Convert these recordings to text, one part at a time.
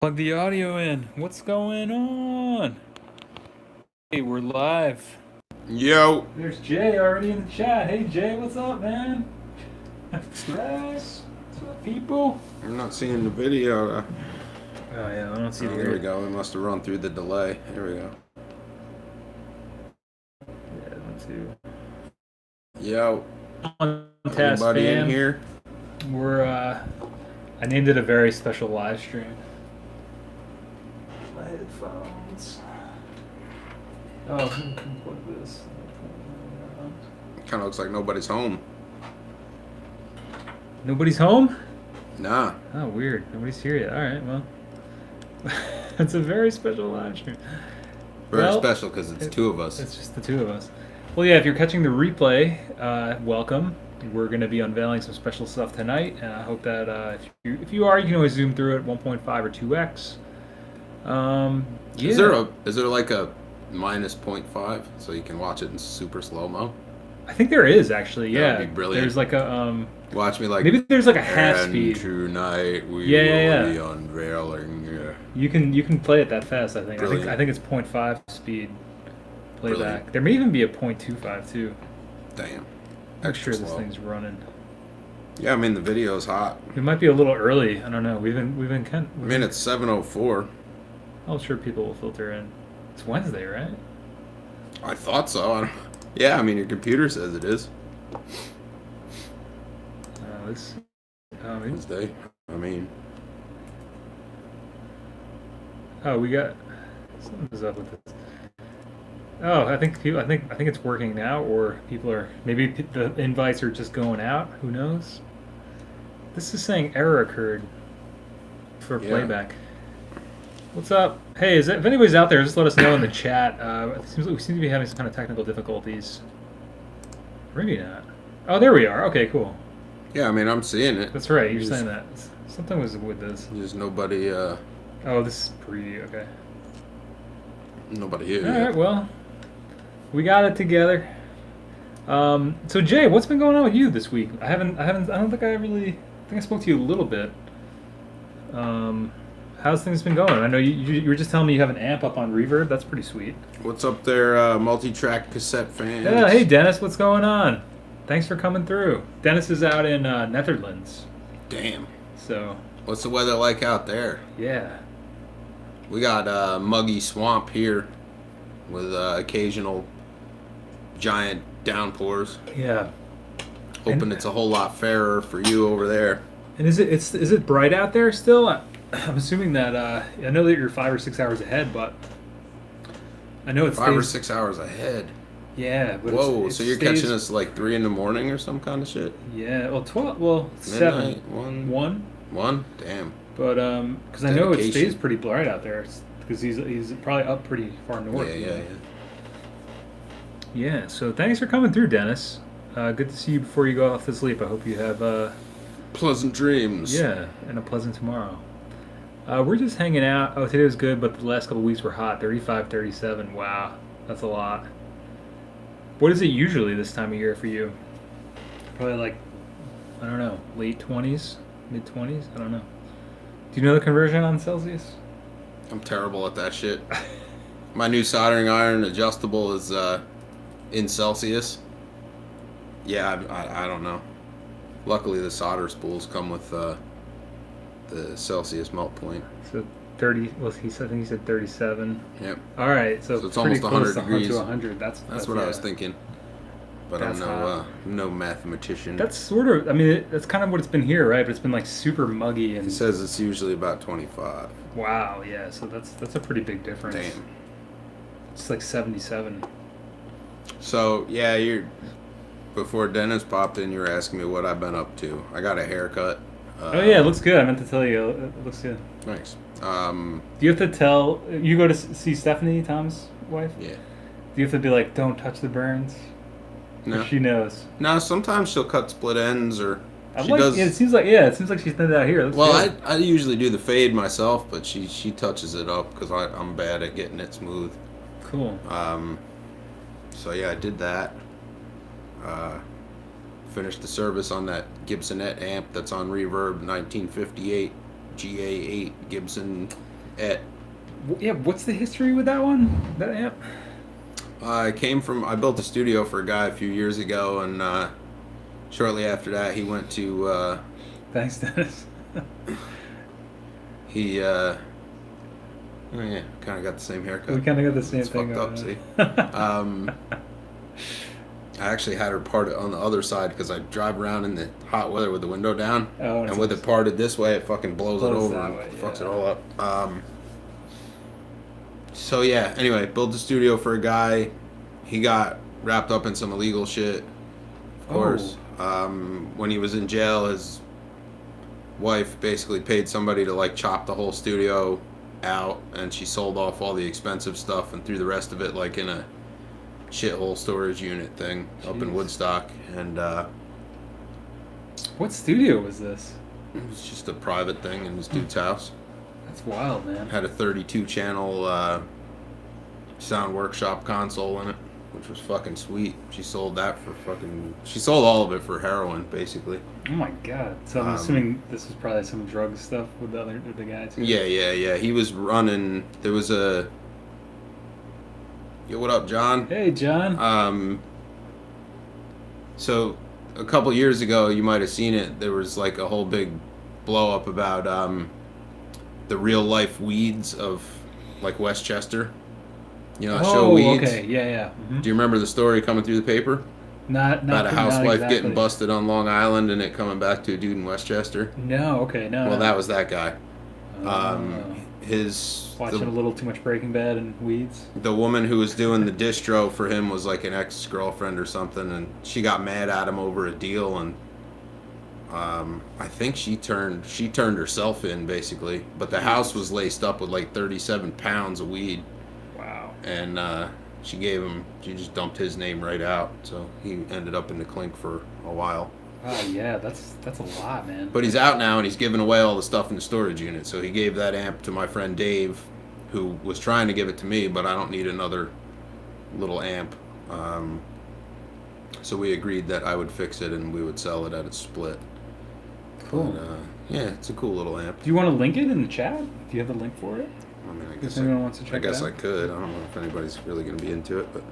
Plug the audio in. What's going on? Hey, we're live. Yo. There's Jay already in the chat. Hey, Jay, what's up, man? What's up, people? I'm not seeing the video. Oh, yeah, I don't see Oh, there we go. We must have run through the delay. There we go. Yeah, let's see. Yo. On Anybody in Tascfam. here? I named it a very special live stream. My headphones. Oh, who can plug this? Kind of looks like nobody's home. Nobody's home? Nah. Oh, weird. Nobody's here yet. All right, well. It's a very special live stream. Very special because it's two of us. It's just the two of us. Well, yeah, if you're catching the replay, welcome. We're going to be unveiling some special stuff tonight, and I hope that if you are, you can always zoom through it 1.5 or 2x. Yeah. Is there like a minus 0.5 so you can watch it in super slow-mo? I think there is actually. Yeah. That would be brilliant. There's like a Watch me like maybe there's like a half and speed. Tonight we Yeah. will be unveiling. Yeah. You can play it that fast. I think. Brilliant. I think it's 0.5 speed playback. Brilliant. There may even be a 0.25 too. Damn. I'm sure slow. this thing's running. Yeah, I mean the video's hot. It might be a little early. I don't know. We've been I mean it's 7:04. I'm sure people will filter in. It's Wednesday, right? I thought so. Yeah, I mean your computer says it is. This. Wednesday. I mean. Oh, we got something's up with this. Oh, I think it's working now, or people are maybe the invites are just going out. Who knows? This is saying error occurred for playback. What's up? Hey, if anybody's out there, just let us know in the chat. It seems like we seem to be having some kind of technical difficulties. Maybe not. Oh, there we are. Okay, cool. Yeah, I mean I'm seeing it. That's right. You're saying that something was with this. There's nobody. Oh, this is preview. Okay. Nobody here. All right. Well, we got it together. So Jay, what's been going on with you this week? I don't think I really. I think I spoke to you a little bit. How's things been going? I know you were just telling me you have an amp up on Reverb. That's pretty sweet. What's up there, multi-track cassette fans? Yeah. Hey Dennis, what's going on? Thanks for coming through. Dennis is out in Netherlands. Damn. So. What's the weather like out there? Yeah. We got muggy swamp here, with occasional giant downpours. Yeah. Hoping it's a whole lot fairer for you over there. And is it bright out there still? I'm assuming that I know that you're 5 or 6 hours ahead, but I know it's 5 or 6 hours ahead. Yeah. But whoa! So you're catching us like 3 in the morning or some kind of shit? Yeah. Well, 12. Well, Midnight, 7. 1. 1. Damn. But because I know it stays pretty bright out there, because he's probably up pretty far north. Yeah. Yeah. So thanks for coming through, Dennis. Good to see you before you go off to sleep. I hope you have pleasant dreams. Yeah, and a pleasant tomorrow. We're just hanging out. Oh, today was good, but the last couple of weeks were hot. 35, 37. Wow, that's a lot. What is it usually this time of year for you? Probably like, I don't know, late 20s, mid 20s? I don't know. Do you know the conversion on Celsius? I'm terrible at that shit. My new soldering iron adjustable is in Celsius. Yeah, I don't know. Luckily, the solder spools come with the Celsius melt point. So 30. Well, I think he said 37. Yep. All right, so it's almost 100 degrees. To 100. That's what I was thinking. But I'm no mathematician. That's sort of. I mean, that's kind of what it's been here, right? But it's been like super muggy and. He says it's usually about 25. Wow. Yeah. So that's a pretty big difference. Damn. It's like 77. So yeah, before Dennis popped in, you were asking me what I've been up to. I got a haircut. Oh yeah, it looks good. I meant to tell you, it looks good. Nice. Do you have to tell? You go to see Stephanie, Tom's wife? Yeah. Do you have to be like, don't touch the burns? No. Or she knows. No, sometimes she'll cut split ends, or she does. Yeah, it seems like she's done that here. Well, I usually do the fade myself, but she touches it up because I'm bad at getting it smooth. Cool. So yeah, I did that. Finished the service on that Gibsonette amp that's on Reverb, 1958 GA8 Gibson At Yeah, what's the history with that one? That amp? I built a studio for a guy a few years ago, and shortly after that, he went to Thanks, Dennis. he. Oh yeah, kind of got the same We haircut. kind of got the same It's thing fucked up. going See, on. I actually had her part it on the other side because I drive around in the hot weather with the window down, Oh, and with it parted this way, it fucking blows it Blows over that and way, fucks it yeah. all up. So yeah. Anyway, built a studio for a guy. He got wrapped up in some illegal shit. Of Oh, course, when he was in jail, his wife basically paid somebody to like chop the whole studio out, and she sold off all the expensive stuff and threw the rest of it like in a shithole storage unit thing up in jeez. Woodstock. And What studio was this? it was just a private thing in this dude's house. That's wild, man. Had a 32 channel sound workshop console in it, which was fucking sweet. She sold that for fucking. She sold all of it for heroin, basically. Oh my god. So I'm assuming this was probably some drug stuff with the guy too. Yeah. He was running. There was a. Yo, what up, John? Hey, John. So a couple years ago, you might have seen it. There was like a whole big blow up about the real life weeds of like Westchester. You know, that show Oh, Weeds. okay. Yeah. Do you remember the story coming through the paper Not about a not housewife exactly. getting busted on Long Island and it coming back to a dude in Westchester? No. Okay. No. Well, no. that was that guy. Oh. His Watching a little too much Breaking Bad and Weeds. the woman who was doing the distro for him was like an ex girlfriend or something, and she got mad at him over a deal, and I think she turned herself in basically. But the house was laced up with like 37 pounds of weed, Wow. and she just dumped his name right out, so he ended up in the clink for a while. Wow. Yeah. That's a lot, man. But he's out now, and he's giving away all the stuff in the storage unit. So he gave that amp to my friend Dave, who was trying to give it to me, but I don't need another little amp. So we agreed that I would fix it and we would sell it at a split. Cool. But, yeah, it's a cool little amp. Do you want to link it in the chat? Do you have the link for it? I mean, If anyone wants to check I guess it I out? could. I don't know if anybody's really going to be into it, but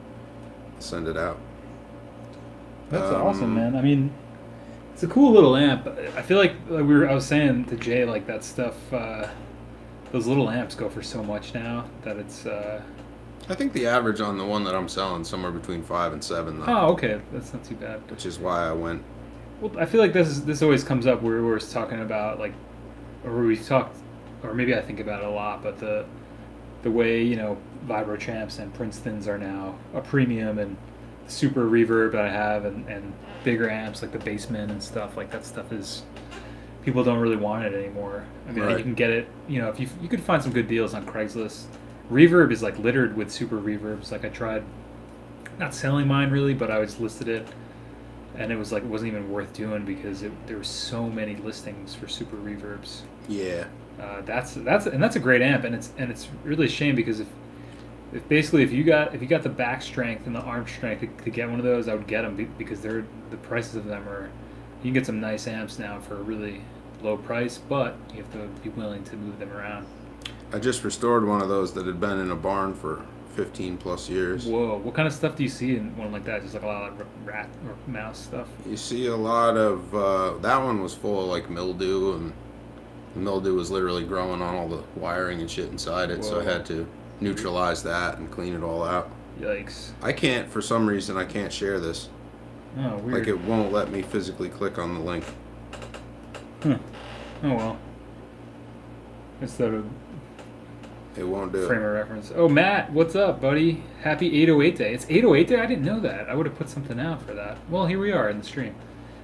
I'll send it out. That's awesome, man. I mean, it's a cool little amp. I feel like I was saying to Jay, like that stuff. Those little amps go for so much now that it's. I think the average on the one that I'm selling is somewhere between 5 and 7, though. Oh, okay, that's not too bad. Which is why I went. Well, I feel like this always comes up where we're talking about like, or we talked, or maybe I think about it a lot, but the way Vibro Champs and Princetons are now a premium, and super reverb that I have, and bigger amps like the Bassman and stuff like that stuff is. People don't really want it anymore. I mean, Right. you can get it. If you could find some good deals on Craigslist. Reverb is like littered with super reverbs. Like I tried, not selling mine really, but I was listed it, and it was like it wasn't even worth doing because there were so many listings for super reverbs. Yeah. That's a great amp, and it's really a shame because if basically if you got the back strength and the arm strength to get one of those, I would get them because the prices of them are. You can get some nice amps now for a really low price, but you have to be willing to move them around. I just restored one of those that had been in a barn for 15 plus years. Whoa, what kind of stuff do you see in one like that? Just like a lot of rat or mouse stuff? You see a lot of that one was full of like mildew, and the mildew was literally growing on all the wiring and shit inside it. So I Whoa. had to neutralize that and clean it all out. Yikes. I can't, for some reason, I can't share this. Oh, weird. Like it won't let me physically click on the link. Huh. Oh well. Instead of It won't do frame it. of reference. Oh, Matt, what's up, buddy? Happy 808 Day. It's 808 Day? I didn't know that. I would have put something out for that. Well, here we are in the stream.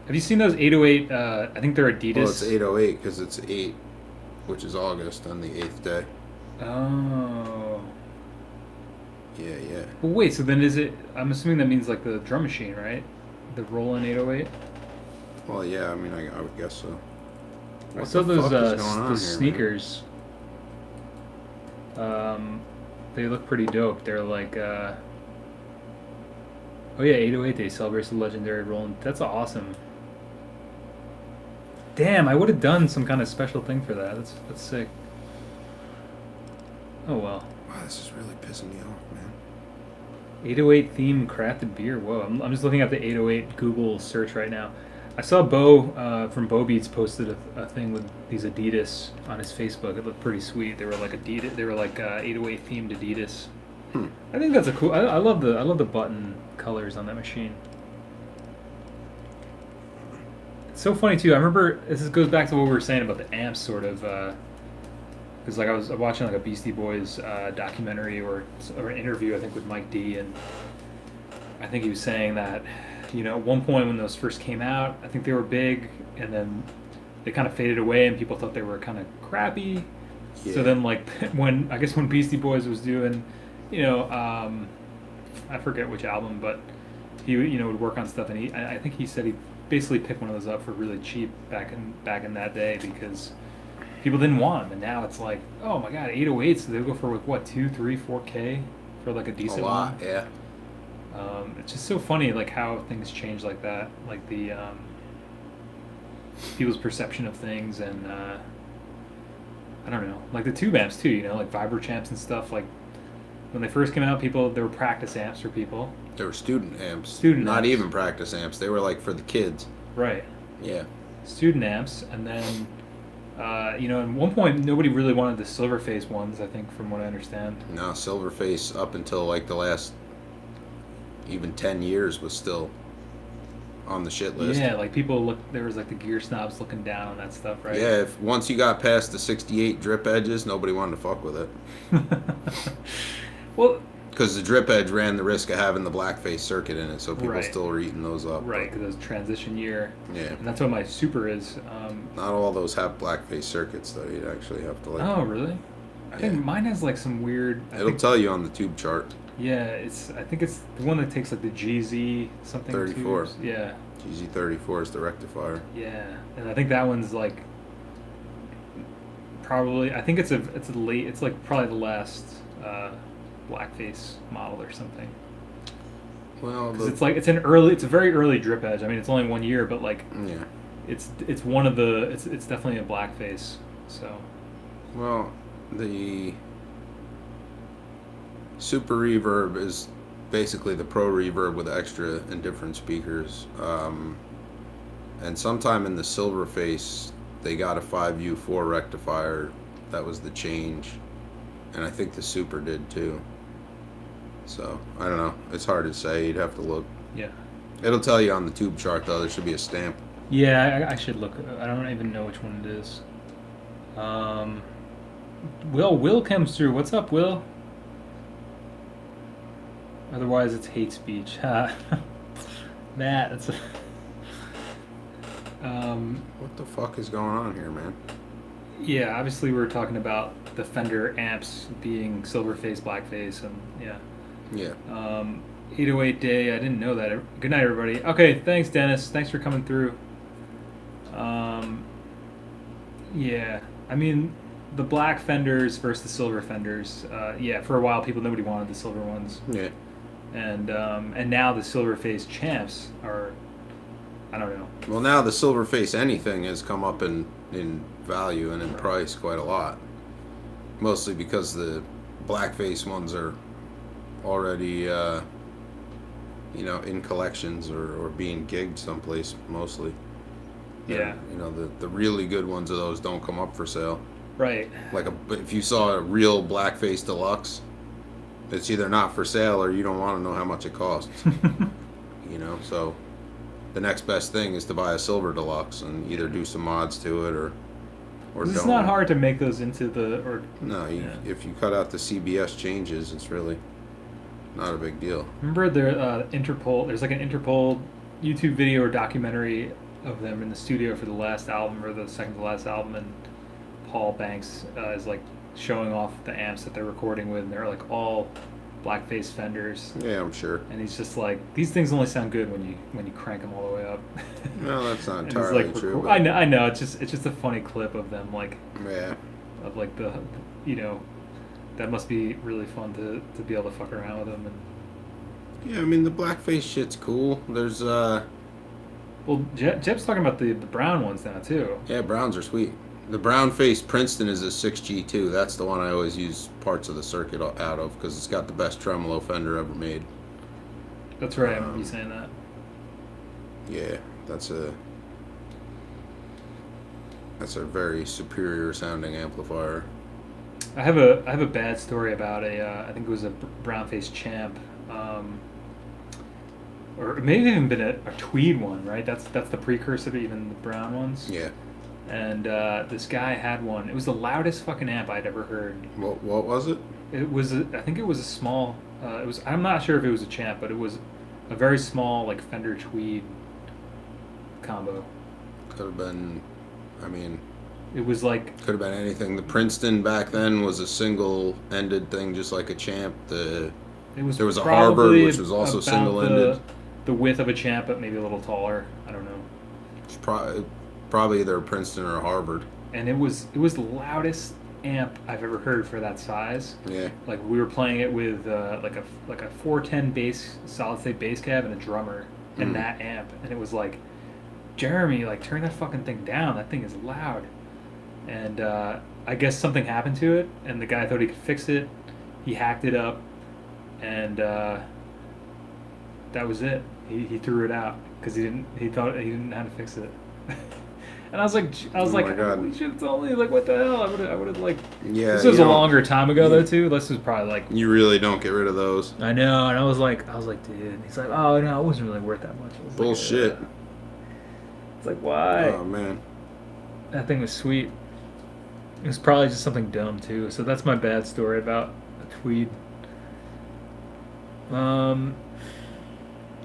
Have you seen those 808? I think they're Adidas. Well, it's 808 because it's 8, which is August on the 8th day. Oh. Yeah. Well, wait, so then is it. I'm assuming that means like the drum machine, right? The Roland 808? Well, yeah, I mean, I would guess so. I What saw the those, fuck is going on those here, man? sneakers. They look pretty dope. They're like, oh yeah, 808 Day celebrates the legendary Roland. That's awesome. Damn, I would have done some kind of special thing for that. That's sick. Oh well. Wow, this is really pissing me off, man. 808 themed crafted beer. Whoa, I'm just looking at the 808 Google search right now. I saw Bo from Bo Beats posted a thing with these Adidas on his Facebook. It looked pretty sweet. They were like Adidas. They were like 808 themed Adidas. Hmm. I think that's a cool. I love the button colors on that machine. It's so funny too. I remember goes back to what we were saying about the amps, sort of. Because like I was watching like a Beastie Boys documentary or an interview, I think, with Mike D, and I think he was saying that, at one point when those first came out, I think they were big, and then they kind of faded away, and people thought they were kind of crappy. Yeah. So then, like, when Beastie Boys was doing, I forget which album, but he would work on stuff, and I think he said he basically picked one of those up for really cheap back in that day because people didn't want them, and now it's like, oh my god, 808s, so they'll go for what 2, 3, 4K for like a A decent lot, one. yeah. It's just so funny, like how things change like that, like the people's perception of things, and I don't know, like the tube amps too, like Vibrochamps and stuff. Like when they first came out, they were practice amps for people. They were student amps. Student Not amps. even practice amps. They were like for the kids. Right. Yeah. Student amps, and then at one point nobody really wanted the silver face ones. I think, from what I understand. No, Silverface up until like the last even 10 years was still on the shit list. Yeah, like people look. There was like the gear snobs looking down on that stuff, right? Yeah, if once you got past the 68 drip edges, nobody wanted to fuck with it. Well, Because the drip edge ran the risk of having the blackface circuit in it, so people right. still were eating those up. Right, because it was transition year, Yeah. and that's what my Super is. Not all those have blackface circuits, though. You'd actually have to like. Oh, really? I think Yeah. mine has like some weird. It'll tell you on the tube chart. Yeah, I think it's the one that takes like the GZ something. 34. tubes. Yeah, GZ34 is the rectifier. yeah, and I think that one's like probably. I think it's a late. It's like probably the last blackface model or something. Well, Because it's a very early drip edge. I mean, it's only 1 year, but like yeah. it's one of the it's definitely a blackface. So Well, the Super Reverb is basically the Pro Reverb with extra and different speakers. And sometime in the Silverface, they got a 5U4 rectifier. That was the change. And I think the Super did too. So, I don't know. It's hard to say. You'd have to look. yeah, It'll tell you on the tube chart, though. There should be a stamp. yeah. I should look. I don't even know which one it is. Will comes through. What's up, Will? Otherwise, it's hate speech. Matt, that's. What the fuck is going on here, man? Yeah, obviously we were talking about the Fender amps being silverface, blackface, and yeah. Yeah. 808 day. I didn't know that. Good night, everybody. Okay, thanks, Dennis. Thanks for coming through. Yeah, I mean, the black Fenders versus the silver Fenders. Yeah, for a while, nobody wanted the silver ones, Yeah. and now the silverface champs are. I don't know. Well, now the Silverface anything has come up in value and in price quite a lot. Mostly because the blackface ones are already, in collections or being gigged someplace mostly. Yeah. And, the really good ones of those don't come up for sale. Right. Like if you saw a real blackface deluxe, it's either not for sale or you don't want to know how much it costs. So the next best thing is to buy a silver deluxe and either do some mods to it or It's don't. not hard to make those into the No, yeah. if you cut out the CBS changes, it's really not a big deal. Remember the Interpol? There's like an Interpol YouTube video or documentary of them in the studio for the last album or the second to last album, and Paul Banks is like showing off the amps that they're recording with, and they're like all blackface Fenders. Yeah, I'm sure. And he's just like, these things only sound good when you crank them all the way up. No, that's not And it's entirely like, true. I know. It's just a funny clip of them like Yeah. of like that must be really fun to be able to fuck around with them. And Yeah, I mean the blackface shit's cool. There's well, Jeb's talking about the brown ones now too. yeah, browns are sweet. The brown-faced Princeton is a 6G2. That's the one I always use parts of the circuit out of because it's got the best tremolo fender ever made. That's right. I remember you saying that. Yeah, that's a very superior sounding amplifier. I have a bad story about I think it was a brown faced champ, or it may have even been a tweed one, right? That's the precursor to even the brown ones. Yeah. And this guy had one. It was the loudest fucking amp I'd ever heard. What was it? It was I think it was a small. It was I'm not sure if it was a champ, but it was a very small like Fender tweed combo. Could have been. I mean, It was like could have been anything. The Princeton back then was a single-ended thing, just like a champ. it was There was a Harvard, probably which was also about single-ended. the width of a champ, but maybe a little taller. I don't know. It's probably either a Princeton or a Harvard. And it was the loudest amp I've ever heard for that size. Yeah. Like we were playing it with like a 410 bass solid state bass cab and a drummer and that amp, and it was like, Jeremy, like turn that fucking thing down. That thing is loud. And I guess something happened to it, and the guy thought he could fix it. He hacked it up, and that was it. He threw it out because he thought he didn't know how to fix it. And I was like, Oh my God. holy shit, it's only like, what the hell? I would have like. Yeah. This was a longer time ago though too. This was probably like. You really don't get rid of those. I know, and I was like, dude. He's like, oh no, it wasn't really worth that much. I was Bullshit. Like, it's like, why? Oh man. That thing was sweet. It was probably just something dumb too. So that's my bad story about a tweed.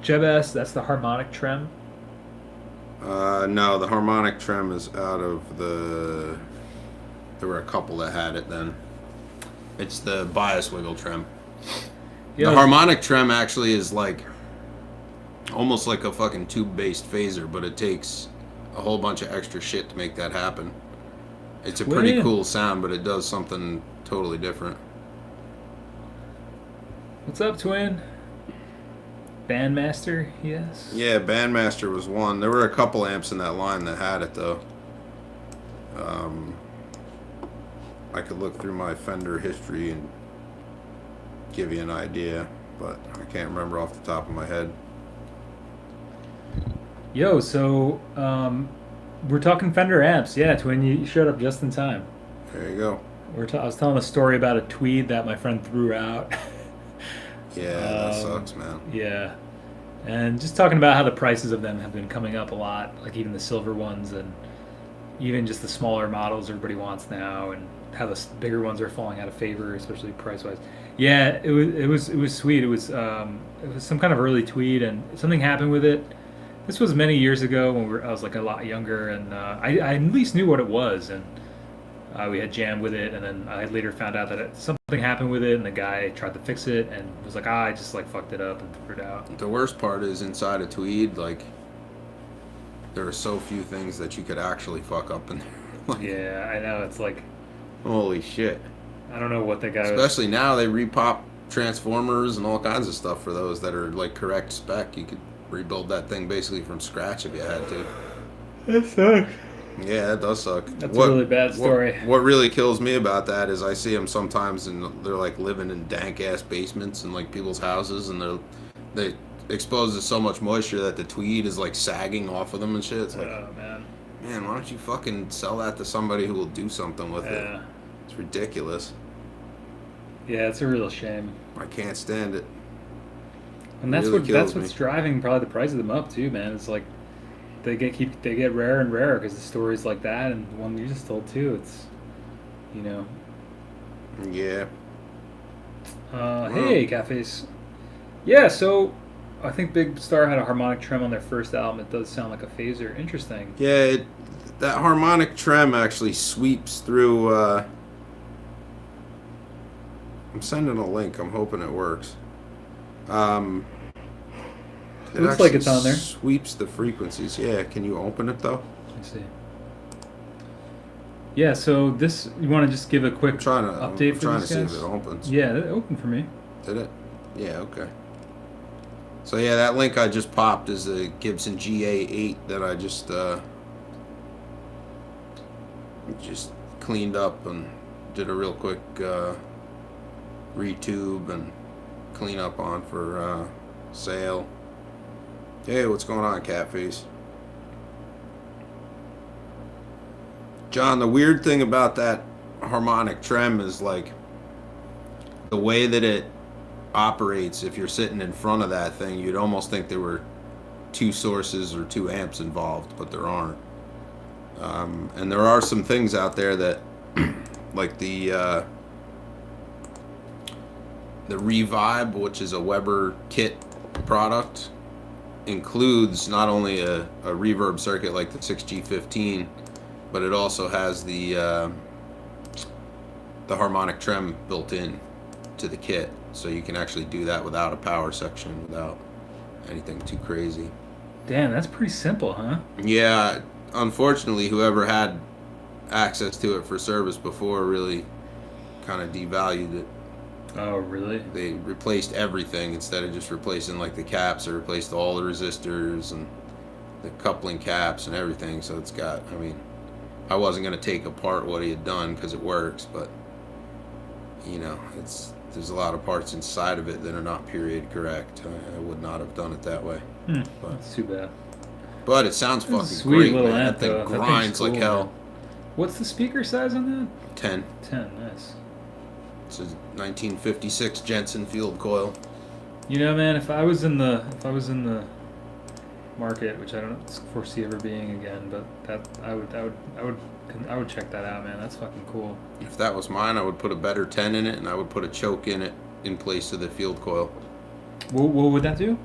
Jeb S, that's the harmonic trem. No, the harmonic trem is out of the. There were a couple that had it then. It's the bias wiggle trem. Yeah, The harmonic trem actually is like almost like a fucking tube-based phaser, but it takes a whole bunch of extra shit to make that happen. It's a pretty Twin. cool sound, but it does something totally different. What's up, twin? Bandmaster, yes. Yeah, Bandmaster was one. There were a couple amps in that line that had it though. I could look through my Fender history and give you an idea, but I can't remember off the top of my head. Yo, so we're talking Fender amps. Yeah, twin, you showed up just in time. There you go. I was telling a story about a tweed that my friend threw out. Yeah, that sucks, man. Yeah. And just talking about how the prices of them have been coming up a lot, like even the silver ones and even just the smaller models everybody wants now, and how the bigger ones are falling out of favor, especially price wise. Yeah, it was sweet. It was some kind of early tweed, and something happened with it. This was many years ago when I was like a lot younger, and I at least knew what it was, and we had jammed with it, and then I later found out that something happened with it, and the guy tried to fix it, and was like, I just like fucked it up and threw it out. The worst part is inside a tweed, like there are so few things that you could actually fuck up in there. Like, Yeah, I know. It's like, holy shit. I don't know what the guy was. Especially now they repop transformers and all kinds of stuff for those that are like correct spec. You could rebuild that thing basically from scratch if you had to. That sucks. Yeah, that does suck. That's a really bad story. What really kills me about that is I see them sometimes and they're like living in dank ass basements in like people's houses, and they exposed to so much moisture that the tweed is like sagging off of them and shit. It's like, Oh man. man, why don't you fucking sell that to somebody who will do something with it? Yeah. It's ridiculous. Yeah, it's a real shame. I can't stand it. And that's Really kills what's me. driving probably the price of them up too, man. It's like they get rarer and rarer because the stories like that, and the one you just told too. It's, you know. Yeah. Hey, cafes. Yeah, so I think Big Star had a harmonic trem on their first album. It does sound like a phaser. Interesting. Yeah, that harmonic trem actually sweeps through. I'm sending a link. I'm hoping it works. It Looks like actually it's on there. Sweeps the frequencies. Yeah, can you open it though? Let me see. Yeah, so this, you want to just give a quick I'm trying to update I'm for trying these to see guys? if it opens. Yeah, it opened for me. Did it? Yeah. Okay. So yeah, that link I just popped is the Gibson GA8 that I just Just cleaned up and did a real quick retube and clean up on for sale. Hey, what's going on, Catface? John, the weird thing about that harmonic trem is like the way that it operates. If you're sitting in front of that thing, you'd almost think there were two sources or two amps involved, but there aren't. And there are some things out there that, like the Revibe, which is a Weber kit product, includes not only a reverb circuit like the 6G15, but it also has the harmonic trem built in to the kit, so you can actually do that without a power section, without anything too crazy. Damn, that's pretty simple, huh? Yeah, unfortunately, whoever had access to it for service before really kind of devalued it. Oh, really? They replaced everything instead of just replacing like the caps. They replaced all the resistors and the coupling caps and everything. So it's got, I mean, I wasn't going to take apart what he had done because it works, but you know, there's a lot of parts inside of it that are not period correct. I would not have done it that way. But that's too bad. But it sounds fucking sweet great, little man. amp, That thing grinds like hell. Man. What's the speaker size on that? 10. 10, nice. It's a 1956 Jensen field coil. You know, man, if I was in the market, which I don't foresee ever being again, but that I would check that out, man. That's fucking cool. If that was mine, I would put a better 10 in it, and I would put a choke in it in place of the field coil. What would that do?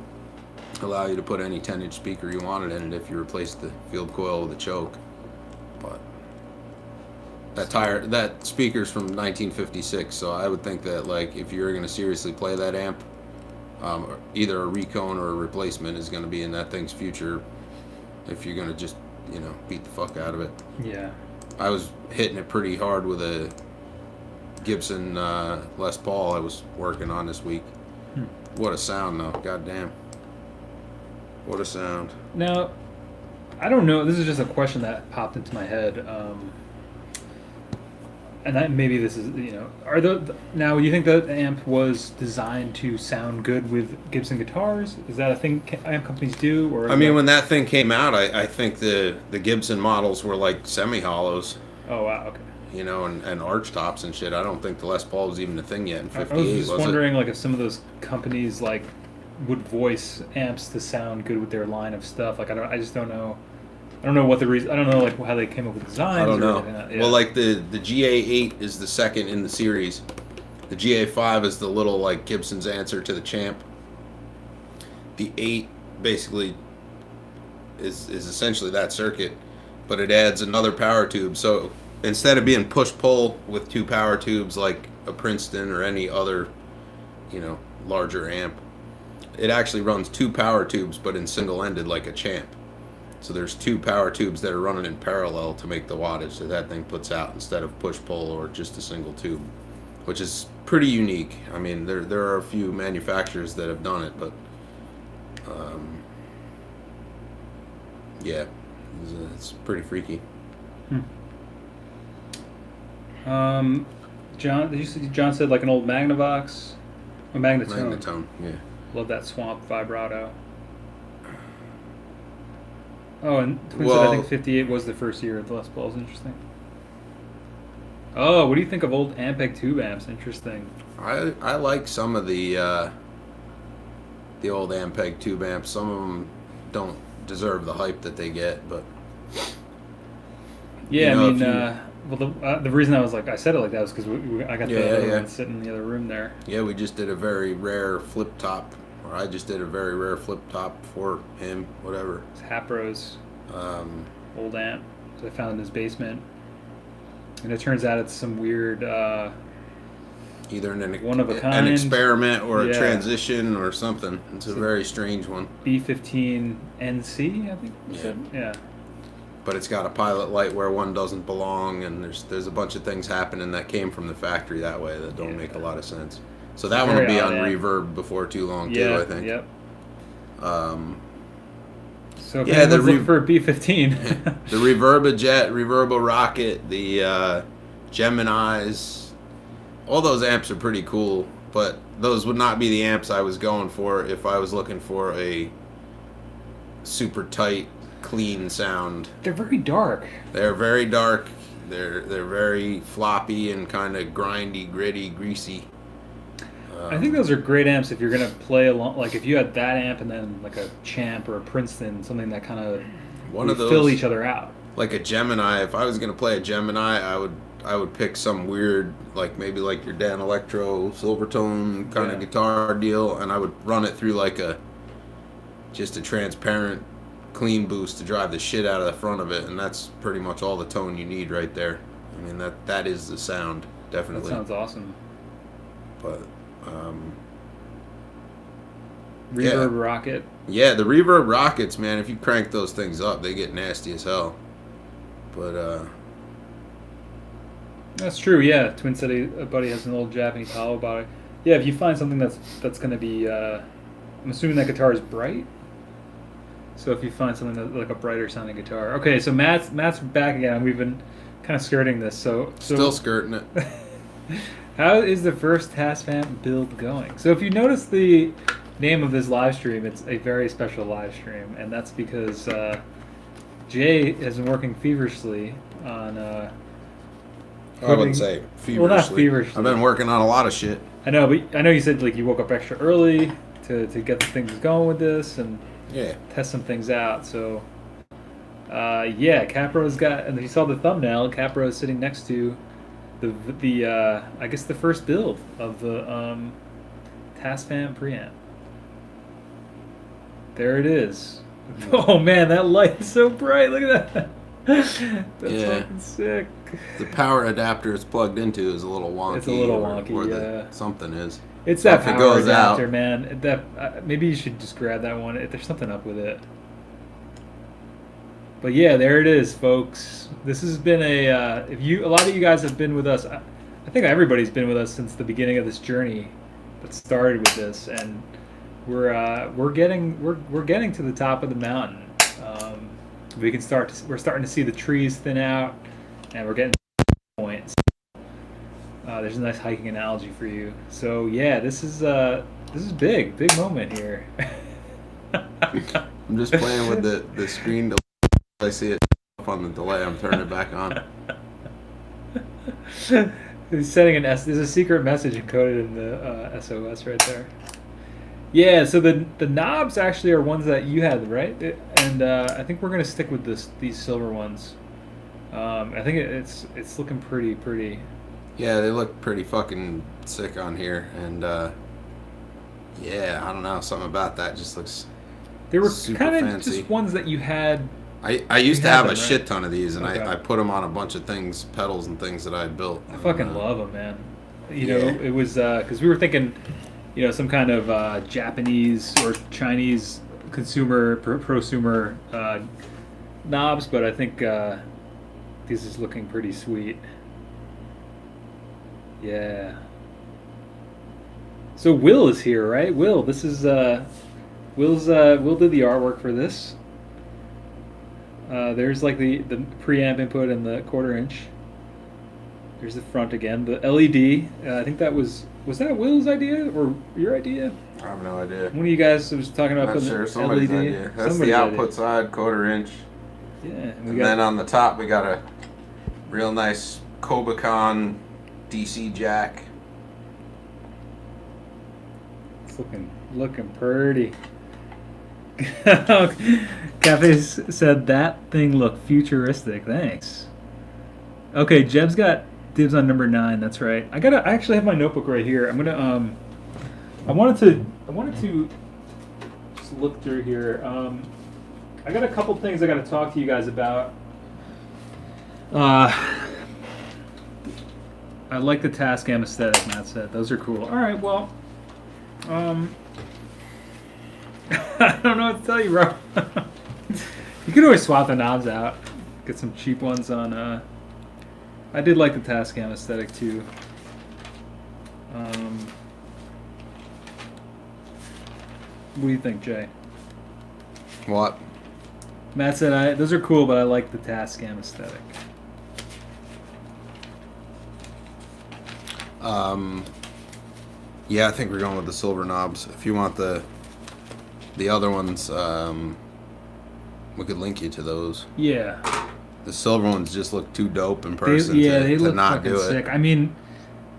Allow you to put any 10-inch speaker you wanted in it if you replaced the field coil with a choke. But that speaker's from 1956, so I would think that like if you're going to seriously play that amp, either a recone or a replacement is going to be in that thing's future if you're going to just, you know, beat the fuck out of it. Yeah. I was hitting it pretty hard with a Gibson Les Paul I was working on this week. What a sound, though. God damn. What a sound. Now, I don't know. This is just a question that popped into my head. And that maybe this is, you know, now you think that amp was designed to sound good with Gibson guitars? Is that a thing amp companies do? Or I mean, when that thing came out, I think the Gibson models were like semi-hollows. Oh, wow, okay. You know, and arch tops and shit. I don't think the Les Paul was even a thing yet in 58, I was just wondering, like, if some of those companies, like, would voice amps to sound good with their line of stuff. Like, I just don't know. I don't know what the reason. I don't know like how they came up with designs. I don't know. Yeah. Well, like the GA8 is the second in the series. The GA5 is the little like Gibson's answer to the Champ. The 8 basically is essentially that circuit, but it adds another power tube. So instead of being push-pull with two power tubes like a Princeton or any other, you know, larger amp, it actually runs two power tubes, but in single-ended like a Champ. So there's two power tubes that are running in parallel to make the wattage that thing puts out instead of push-pull or just a single tube, which is pretty unique. I mean, there are a few manufacturers that have done it, but yeah, it's pretty freaky. John, John said like an old Magnavox, a Magnatone. Magnatone, yeah. Love that swamp vibrato. Oh, and Twin said I think 58 was the first year of the Les Pauls. Interesting. Oh, what do you think of old Ampeg tube amps? Interesting. I like some of the old Ampeg tube amps. Some of them don't deserve the hype that they get, but yeah, you know, I mean, well, the reason I said it like that was because I got the other one sitting in the other room there. Yeah, we just did a very rare flip top. I just did a very rare flip top for him, whatever. It's Hapro's old amp that I found in his basement. And it turns out it's some weird... either one of a kind, an experiment or a transition or something. It's a very strange one. B15 NC, I think you said? Yeah. But it's got a pilot light where one doesn't belong, and there's a bunch of things happening that came from the factory that way that don't make a lot of sense. So that one will be on reverb before too long, too, I think. Yep. So if Yeah, anyone's looking for a B15, the Reverbojet, Reverbo-Rocket, the Geminis, all those amps are pretty cool, but those would not be the amps I was going for if I was looking for a super tight, clean sound. they're very dark. They're very dark. They're very floppy and kind of grindy, gritty, greasy. I think those are great amps if you're gonna play along. Like if you had that amp and then like a Champ or a Princeton, something that kind of One of fill those, each other out. like a Gemini. If I was gonna play a Gemini, I would pick some weird, like maybe like your Dan Electro Silvertone kind of guitar deal, and I would run it through like just a transparent, clean boost to drive the shit out of the front of it, and that's pretty much all the tone you need right there. I mean that is the sound, definitely. That sounds awesome. But Reverb Rocket. yeah, the Reverb Rockets, man. If you crank those things up, they get nasty as hell. But That's true. Yeah, Twin said a buddy has an old Japanese hollow body. Yeah, if you find something that's going to be, I'm assuming that guitar is bright. So if you find something that, like a brighter sounding guitar. Okay, so Matt's back again. We've been kind of skirting this. So still skirting it. How is the first Tascfam build going? So if you notice the name of this live stream, it's a very special live stream, and that's because Jay has been working feverishly on. I wouldn't say feverishly. Well, not feverishly. I've been working on a lot of shit. I know, but I know you said like you woke up extra early to get the things going with this and test some things out. So yeah, Capro's got, and you saw the thumbnail. Capro is sitting next to the I guess the first build of the Tascfam Preamp. There it is. Oh man, that light is so bright. Look at that. That's fucking sick. The power adapter it's plugged into is a little wonky. It's a little wonky, something is. It's so that power adapter, man. That maybe you should just grab that one. There's something up with it. But yeah, there it is, folks. This has been a lot of you guys have been with us. I think everybody's been with us since the beginning of this journey that started with this, and we're getting to the top of the mountain. We're starting to see the trees thin out, and we're getting to the point. There's a nice hiking analogy for you. So yeah, this is big moment here. I'm just playing with the screen delay. I see it up on the delay. I'm turning it back on. He's sending there's a secret message encoded in the SOS right there. Yeah, so the knobs actually are ones that you had, right? And I think we're gonna stick with these silver ones. I think it's looking pretty. Yeah, they look pretty fucking sick on here, and yeah, I don't know, something about that just looks. They were kind of just ones that you had. I used to have a shit ton of these, and I put them on a bunch of things, pedals and things that I built. I fucking love them, man. You know, it was because we were thinking, you know, some kind of Japanese or Chinese consumer, prosumer knobs, but I think this is looking pretty sweet. Yeah. So Will is here, right? Will, this is Will did the artwork for this. There's like the preamp input and the 1/4 inch. There's the front again. The LED. I think that was that Will's idea or your idea? I have no idea. One of you guys was talking about putting the somebody's LED. Idea. That's the output idea. side, 1/4 inch. Yeah, and then on the top we got a real nice Kobicon DC jack. It's looking pretty. Cafe said that thing looked futuristic. Thanks. Okay, Jeb's got dibs on number 9. That's right. I actually have my notebook right here. I'm gonna I wanted to just look through here. I got a couple things I got to talk to you guys about. I like the Tascam aesthetic, Matt said. Those are cool. All right, well, I don't know what to tell you, bro. You could always swap the knobs out. Get some cheap ones on. I did like the Tascam aesthetic too. What do you think, Jay? What? Matt said, "Those are cool, but I like the Tascam aesthetic." Um, yeah, I think we're going with the silver knobs. If you want the other ones, we could link you to those. Yeah, The silver ones just look too dope in person they to look not fucking do it. sick. I mean,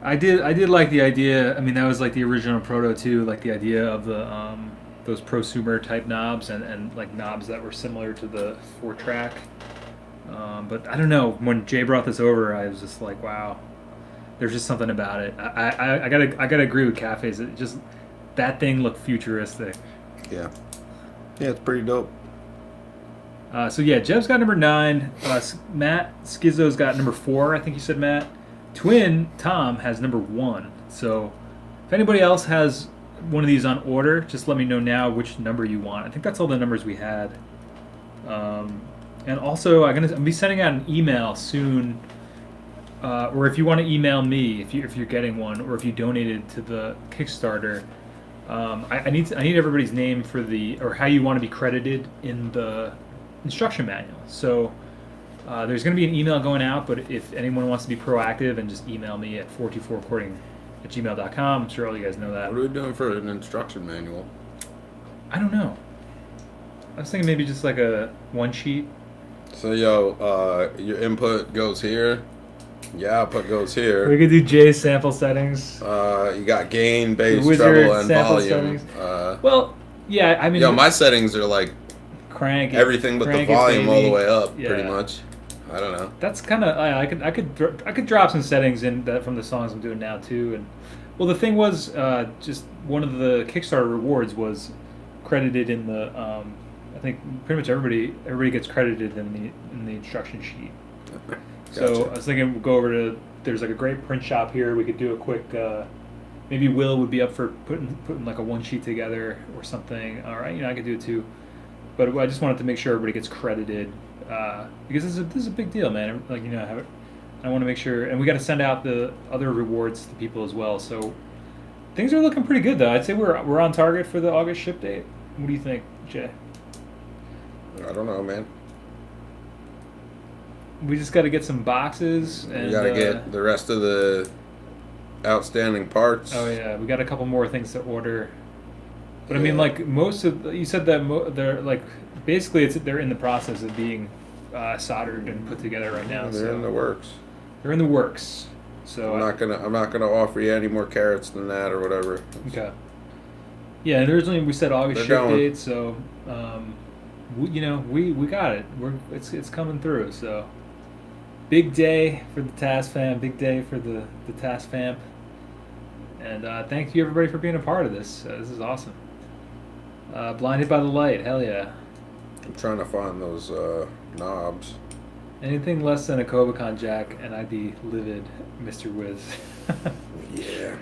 I did like the idea. I mean, that was like the original proto too, like the idea of the those prosumer type knobs and like knobs that were similar to the 4-track. But I don't know. When Jay brought this over, I was just like, wow. There's just something about it. I gotta agree with cafes. It just that thing looked futuristic. Yeah, yeah, it's pretty dope. So yeah, Jeb's got number 9. Matt Skizzo's got number 4. I think you said Matt. Twin Tom has number 1. So if anybody else has one of these on order, just let me know now which number you want. I think that's all the numbers we had. And also, I'm gonna be sending out an email soon. Or if you want to email me, if you're getting one, or if you donated to the Kickstarter, I need everybody's name for or how you want to be credited in the instruction manual. So there's going to be an email going out, but if anyone wants to be proactive and just email me at 424recording@gmail.com, I'm sure all you guys know that. What are we doing for an instruction manual? I don't know. I was thinking maybe just like a one sheet. So your input goes here. Your output goes here. We could do Jay's sample settings. You got gain, bass, Wizard treble, and sample volume. settings. Well, yeah, I mean, My settings are like crank it, everything but the crank it, volume all baby. the way up, Yeah. pretty much. I don't know. That's kind of I could drop some settings in that from the songs I'm doing now too. And well, the thing was, just one of the Kickstarter rewards was credited in the. I think pretty much everybody gets credited in the instruction sheet. So Gotcha. I was thinking we'll go over to. There's like a great print shop here. We could do a quick. Maybe Will would be up for putting like a one sheet together or something. All right, I could do it too. But I just wanted to make sure everybody gets credited because this is a big deal, man. Like I want to make sure, and we got to send out the other rewards to people as well. So things are looking pretty good, though. I'd say we're on target for the August ship date. What do you think, Jay? I don't know, man. We just got to get some boxes, and We gotta get the rest of the outstanding parts. Oh yeah, we got a couple more things to order. But I mean, like most of you said that they're like basically they're in the process of being soldered and put together right now. They're in the works. They're in the works. So I'm not gonna offer you any more carrots than that or whatever. Okay. Yeah, and originally we said August ship date, so we got it. It's coming through. So big day for the Tascfam, big day for the Tascfam, and thank you everybody for being a part of this. This is awesome. Blinded by the light, hell yeah. I'm trying to find those knobs. Anything less than a Kobicon jack, and I'd be livid, Mr. Wiz. Yeah.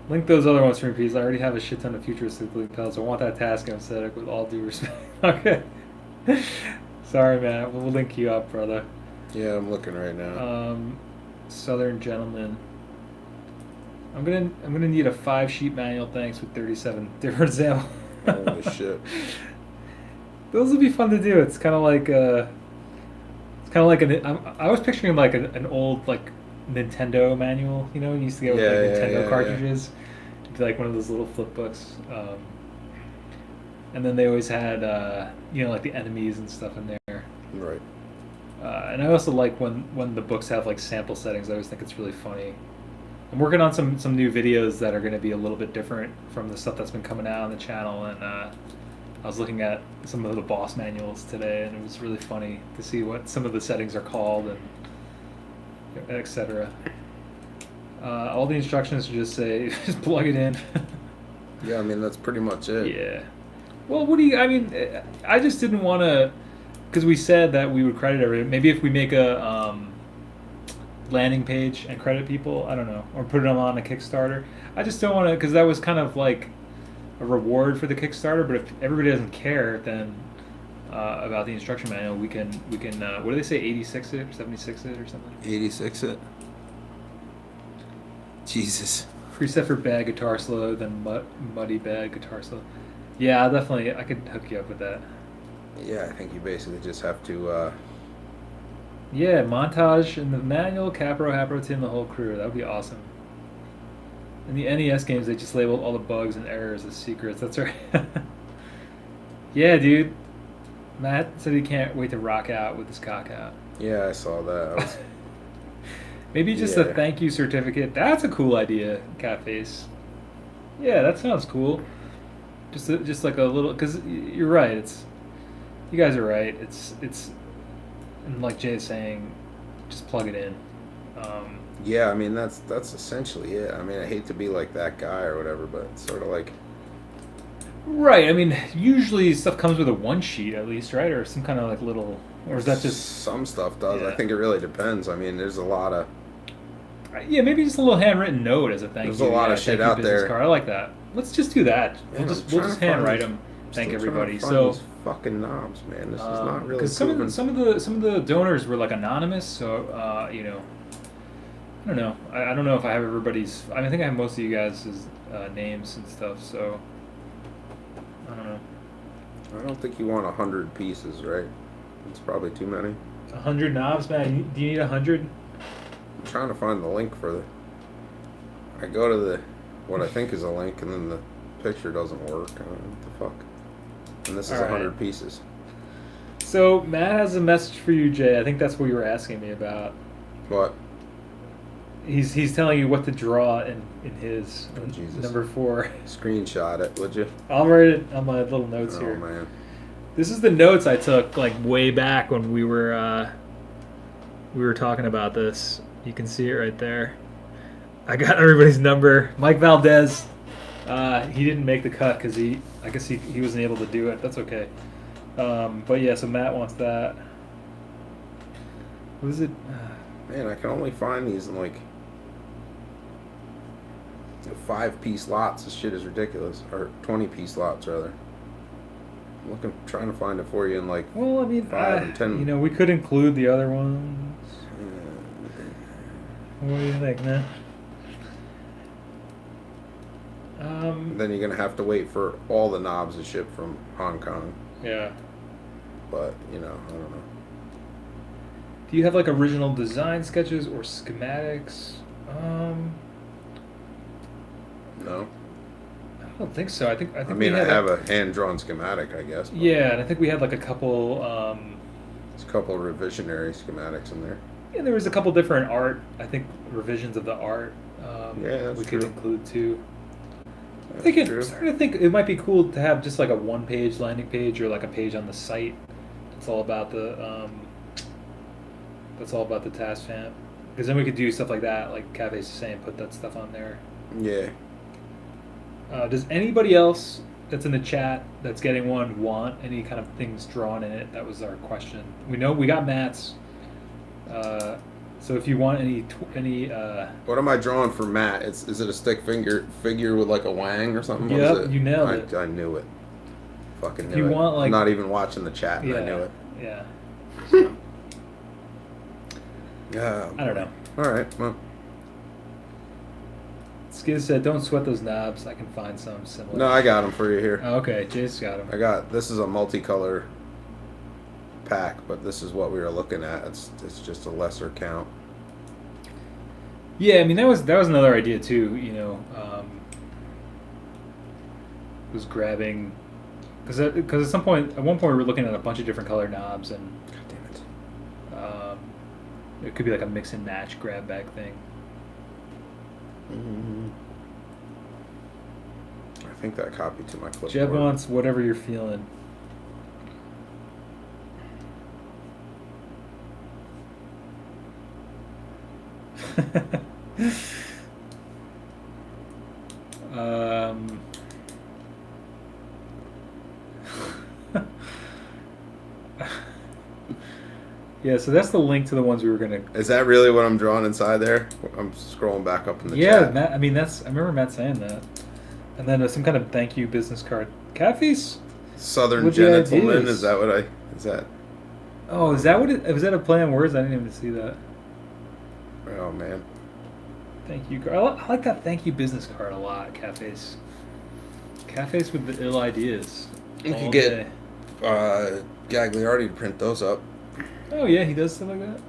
Link those other ones for me, please. I already have a shit ton of futuristic lapels. I want that Tascam aesthetic with all due respect. Okay. Sorry, man. We'll link you up, brother. Yeah, I'm looking right now. Southern Gentleman. I'm gonna need a 5-sheet manual, thanks, with 37 different samples. Holy shit. Those would be fun to do. It's kind of like I was picturing like an old like Nintendo manual. You used to get with Nintendo cartridges. It'd be like one of those little flip books. And then they always had like the enemies and stuff in there. Right. And I also like when the books have like sample settings. I always think it's really funny. I'm working on some new videos that are going to be a little bit different from the stuff that's been coming out on the channel, and I was looking at some of the boss manuals today, and it was really funny to see what some of the settings are called and etc. All the instructions just say just plug it in. Yeah, I mean that's pretty much it. Yeah. Well, I mean, I just didn't want to, because we said that we would credit everything. Maybe if we make a landing page and credit people, I don't know, or put them on a Kickstarter. I just don't want to, because that was kind of like a reward for the Kickstarter. But if everybody doesn't care, then about the instruction manual, we can what do they say, 86 it or 76 it or something? 86 it. Jesus. Preset for bad guitar solo, then muddy bad guitar solo. Yeah, definitely, I could hook you up with that. Yeah, I think you basically just have to. Yeah, montage in the manual, Capro, Hapro, Tim, the whole crew. That would be awesome. In the NES games, they just labeled all the bugs and errors as secrets. That's right. Yeah, dude. Matt said he can't wait to rock out with his cock out. Yeah, I saw that. I was, Maybe just a yeah, thank you certificate. That's a cool idea, Catface. Yeah, that sounds cool. Just like a little, because you're right. You guys are right. And like Jay's saying, just plug it in. Um, yeah. I mean, that's essentially it. I mean, I hate to be like that guy or whatever, but it's sort of like right. I mean, usually stuff comes with a one sheet at least, right, or some kind of like little, or is that just some stuff does. I yeah? think it really depends. I mean, there's a lot of Yeah, maybe just a little handwritten note as a thank there's a you. lot Yeah, of shit thank you out business there. card. I like that. Let's just do that. Man, I'm We'll trying just to find handwrite these. them. I'm Thank still trying everybody. to find So these fucking knobs, man. This is not really because proving. some of the donors were like anonymous, so I don't know. I don't know if I have everybody's. I mean, I think I have most of you guys' names and stuff. So I don't know. I don't think you want 100 pieces, right? It's probably too many. 100 knobs, man. Do you need 100? I'm trying to find the link for the. I go to the what I think is a link, and then the picture doesn't work. I don't know what the fuck. And this is All right. 100 pieces. So Matt has a message for you, Jay. I think that's what you were asking me about. What? He's telling you what to draw in his Oh, Jesus. number 4. Screenshot it, would you? I'll write it on my little notes Oh here. man. This is the notes I took like way back when we were talking about this. You can see it right there. I got everybody's number. Mike Valdez. He didn't make the cut because I guess he wasn't able to do it. That's okay. But yeah, so Matt wants that. What is it? Man, I can only find these in like 5-piece lots. This shit is ridiculous. Or 20-piece lots rather. I'm looking, trying to find it for you in like Well, I mean, 5 and 10. we could include the other ones. What do you think, man? Then you're gonna have to wait for all the knobs to ship from Hong Kong. Yeah. But I don't know. Do you have like original design sketches or schematics? No. I don't think so. I think I we mean, I had have a hand-drawn schematic, I guess. But yeah, and I think we had like a couple. there's a couple of revisionary schematics in there. Yeah, there was a couple different art. I think revisions of the art. Yeah, that's we could true. include too. That's I'm starting to think it might be cool to have just like a one-page landing page or like a page on the site. It's all about the. That's all about the Tascfam. Because then we could do stuff like that, like Cafe's saying, put that stuff on there. Yeah. Does anybody else that's in the chat that's getting one want any kind of things drawn in it? That was our question. We know we got Matt's. So if you want any What am I drawing for Matt? Is it a stick figure with like a wang or something? What Yep, is it? you nailed it. I knew it. Fucking knew you it. want, like- I'm not even watching the chat, and I knew it. Yeah. Yeah. I don't know. All right. Well, Skiz said, "Don't sweat those knobs. I can find some similar." no, I got them for you here. Oh, okay, Jay's got them. I got this is a multicolor pack, but this is what we were looking at. It's just a lesser count. Yeah, I mean that was another idea too. Was grabbing because at one point we were looking at a bunch of different color knobs and God damn it. it could be like a mix and match grab bag thing. Mm-hmm. I think that copied to my clipboard. Jeb wants whatever you're feeling. um, yeah, so that's the link to the ones we were gonna. Is that really what I'm drawing inside there? I'm scrolling back up in the Yeah, chat. Matt. I mean, I remember Matt saying that, and then some kind of thank you business card. Cafes. Southern What'd you gentleman. ideas? Is that what I? Is that? Oh, is that what it was? That a play on words? I didn't even see that. Oh man. Thank you. I like that thank you business card a lot. Cafes with the ill ideas. You all could get day. Gagliardi to print those up. Oh yeah, he does stuff like that.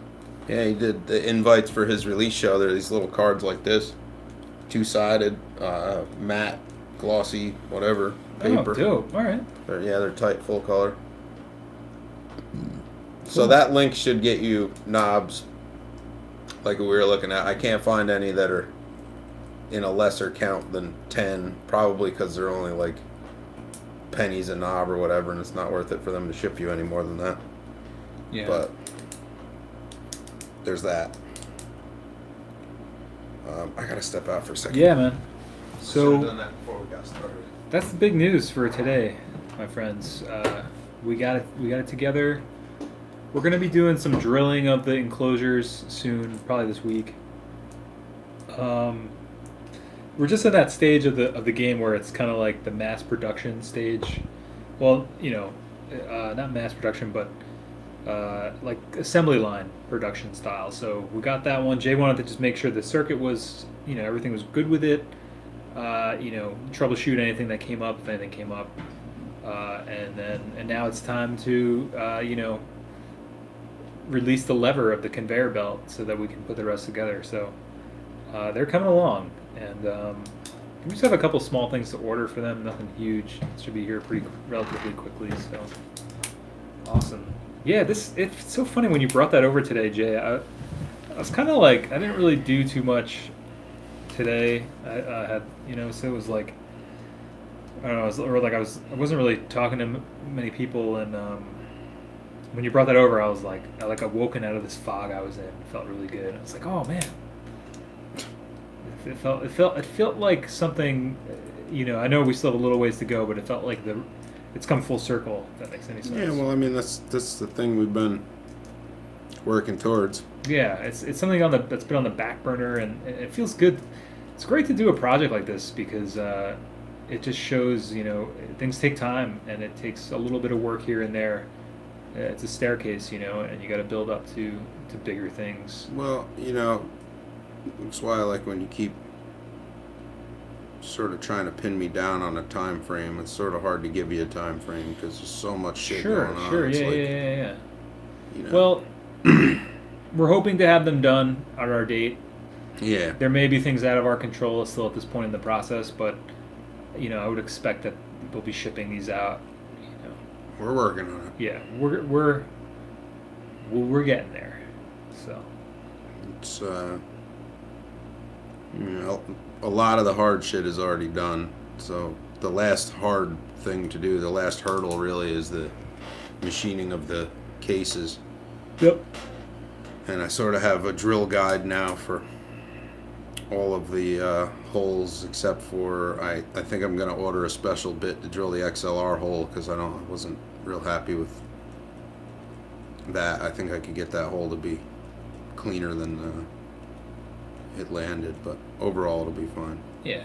Yeah, he did the invites for his release show. They're these little cards like this, two-sided, matte, glossy, whatever Oh, paper. dope. All right. They're tight, full color. So Cool. that link should get you knobs like we were looking at. I can't find any that are in a lesser count than 10, probably because they're only like pennies a knob or whatever, and it's not worth it for them to ship you any more than that. Yeah. But there's that. I gotta step out for a second. Yeah, man. Should have done So that before we got started. that's the big news for today, my friends. We got it. We got it together. We're gonna be doing some drilling of the enclosures soon, probably this week. Um, we're just in that stage of the game where it's kind of like the mass production stage. Well, not mass production, but like assembly line production style. So we got that one. Jay wanted to just make sure the circuit was, everything was good with it. Troubleshoot anything that came up if anything came up, and now it's time to release the lever of the conveyor belt so that we can put the rest together. So they're coming along, and we just have a couple small things to order for them. Nothing huge. It should be here pretty relatively quickly. So awesome. Yeah, it's so funny when you brought that over today, Jay. I was kind of like I didn't really do too much today. I had so it was like I don't know. I wasn't really talking to many people, and when you brought that over, I was like I awoken out of this fog I was in. It felt really good. I was like, oh man. It felt like something, I know we still have a little ways to go, but it felt like it's come full circle. If that makes any sense. Yeah, well, I mean that's the thing we've been working towards. Yeah, it's something that's been on the back burner, and it feels good. It's great to do a project like this because it just shows things take time, and it takes a little bit of work here and there. It's a staircase, and you got to build up to bigger things. Well, that's why I like when you keep sort of trying to pin me down on a time frame. It's sort of hard to give you a time frame because there's so much shit going on. Sure, it's yeah, like, yeah. Well, we're hoping to have them done at our date. Yeah. There may be things out of our control still at this point in the process, but I would expect that we'll be shipping these out. We're working on it. Yeah, we're getting there. So it's a lot of the hard shit is already done. So the last hard thing to do, the last hurdle really is the machining of the cases. Yep. And I sort of have a drill guide now for all of the holes except for I think I'm going to order a special bit to drill the XLR hole because I wasn't real happy with that. I think I could get that hole to be cleaner than it landed, but overall it'll be fine. Yeah.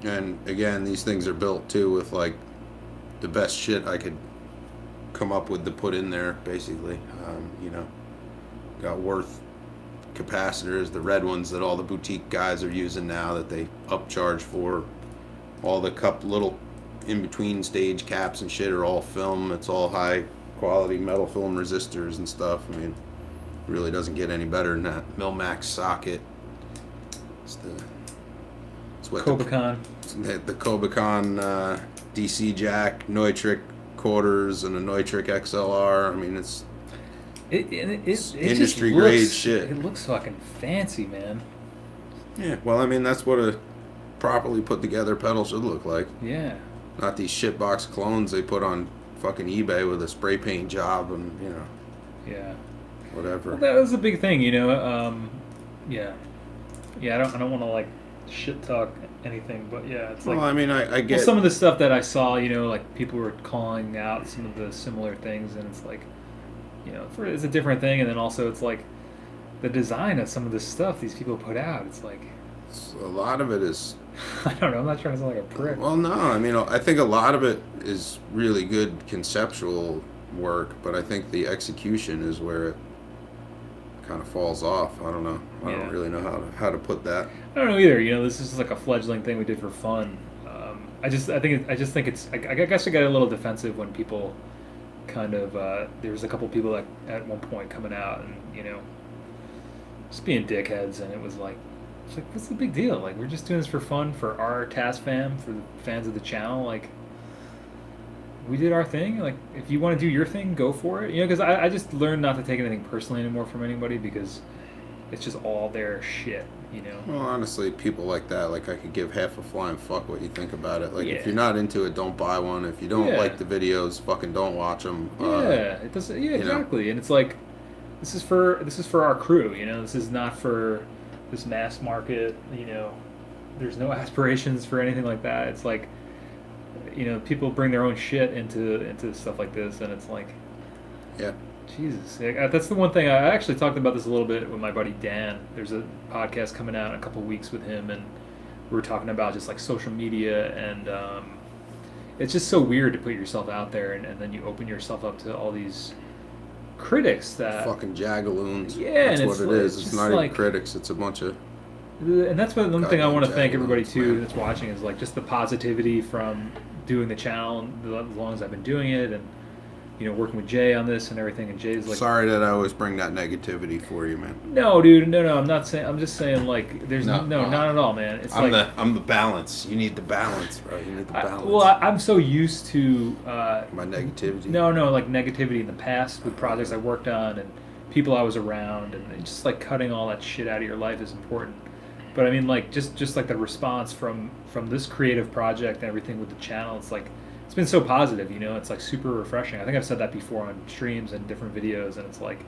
And again, these things are built too with like the best shit I could come up with to put in there, basically. Got Worth capacitors, the red ones that all the boutique guys are using now that they upcharge for. All the little in-between stage caps and shit are all film. It's all high quality metal film resistors and stuff. I mean, it really doesn't get any better than that. Milmax socket. It's what Kobicon. The Kobicon DC jack, Neutrik quarters, and a Neutrik XLR. I mean, it's industry grade shit. It looks fucking fancy, man. Yeah, well, I mean, that's what a properly put together pedal should look like. Yeah. Not these shitbox clones they put on fucking eBay with a spray paint job and, Yeah. whatever. Well, that was a big thing, yeah. Yeah, I don't want to, like, shit talk anything, but yeah, it's like... Well, I mean, I get... Well, some of the stuff that I saw, like, people were calling out some of the similar things, and it's like, it's a different thing, and then also it's like the design of some of the stuff these people put out, it's like... A lot of it is... I don't know, I'm not trying to sound like a prick. Well, no, I mean, I think a lot of it is really good conceptual work, but I think the execution is where it kind of falls off. I don't know. I don't really know how to put that. I don't know either. This is like a fledgling thing we did for fun. I just think it's. I guess I got a little defensive when people kind of. There was a couple people that at one point coming out and just being dickheads, and it was like, what's the big deal? Like, we're just doing this for fun for our Tascfam, for the fans of the channel. Like, we did our thing. Like, if you want to do your thing, go for it. Because I just learned not to take anything personally anymore from anybody because it's just all their shit. Well, honestly, people like that, like I could give half a flying fuck what you think about it. Like, if Yeah. you're not into it, don't buy one. If you don't Yeah. like the videos, fucking don't watch them. Yeah. It does. Yeah. You know, Exactly. And it's like, this is for our crew. This is not for this mass market. There's no aspirations for anything like that. It's like, people bring their own shit into stuff like this, and it's like, yeah. Jesus, that's the one thing I actually talked about this a little bit with my buddy Dan. There's a podcast coming out in a couple weeks with him, and we were talking about just like social media, and it's just so weird to put yourself out there, and then you open yourself up to all these critics that Fucking jagaloons. yeah, That's and what it's it like, is. it's It's just not even like, critics. It's a bunch of and that's one thing I goddamn want to thank everybody jagaloons, too man. that's watching is like just the positivity from doing the channel as long as I've been doing it, and working with Jay on this and everything. And Jay's like, Sorry that I always bring that negativity for you, man. no, dude, no, I'm not saying. I'm just saying like, there's No, not at all, man. It's I'm like the balance. You need the balance, bro. You need the balance. I'm so used to My negativity. no, like negativity in the past with projects I worked on and people I was around, and just like cutting all that shit out of your life is important. But I mean, like just like the response from this creative project and everything with the channel, it's been so positive. It's like super refreshing. I think I've said that before on streams and different videos, and it's like,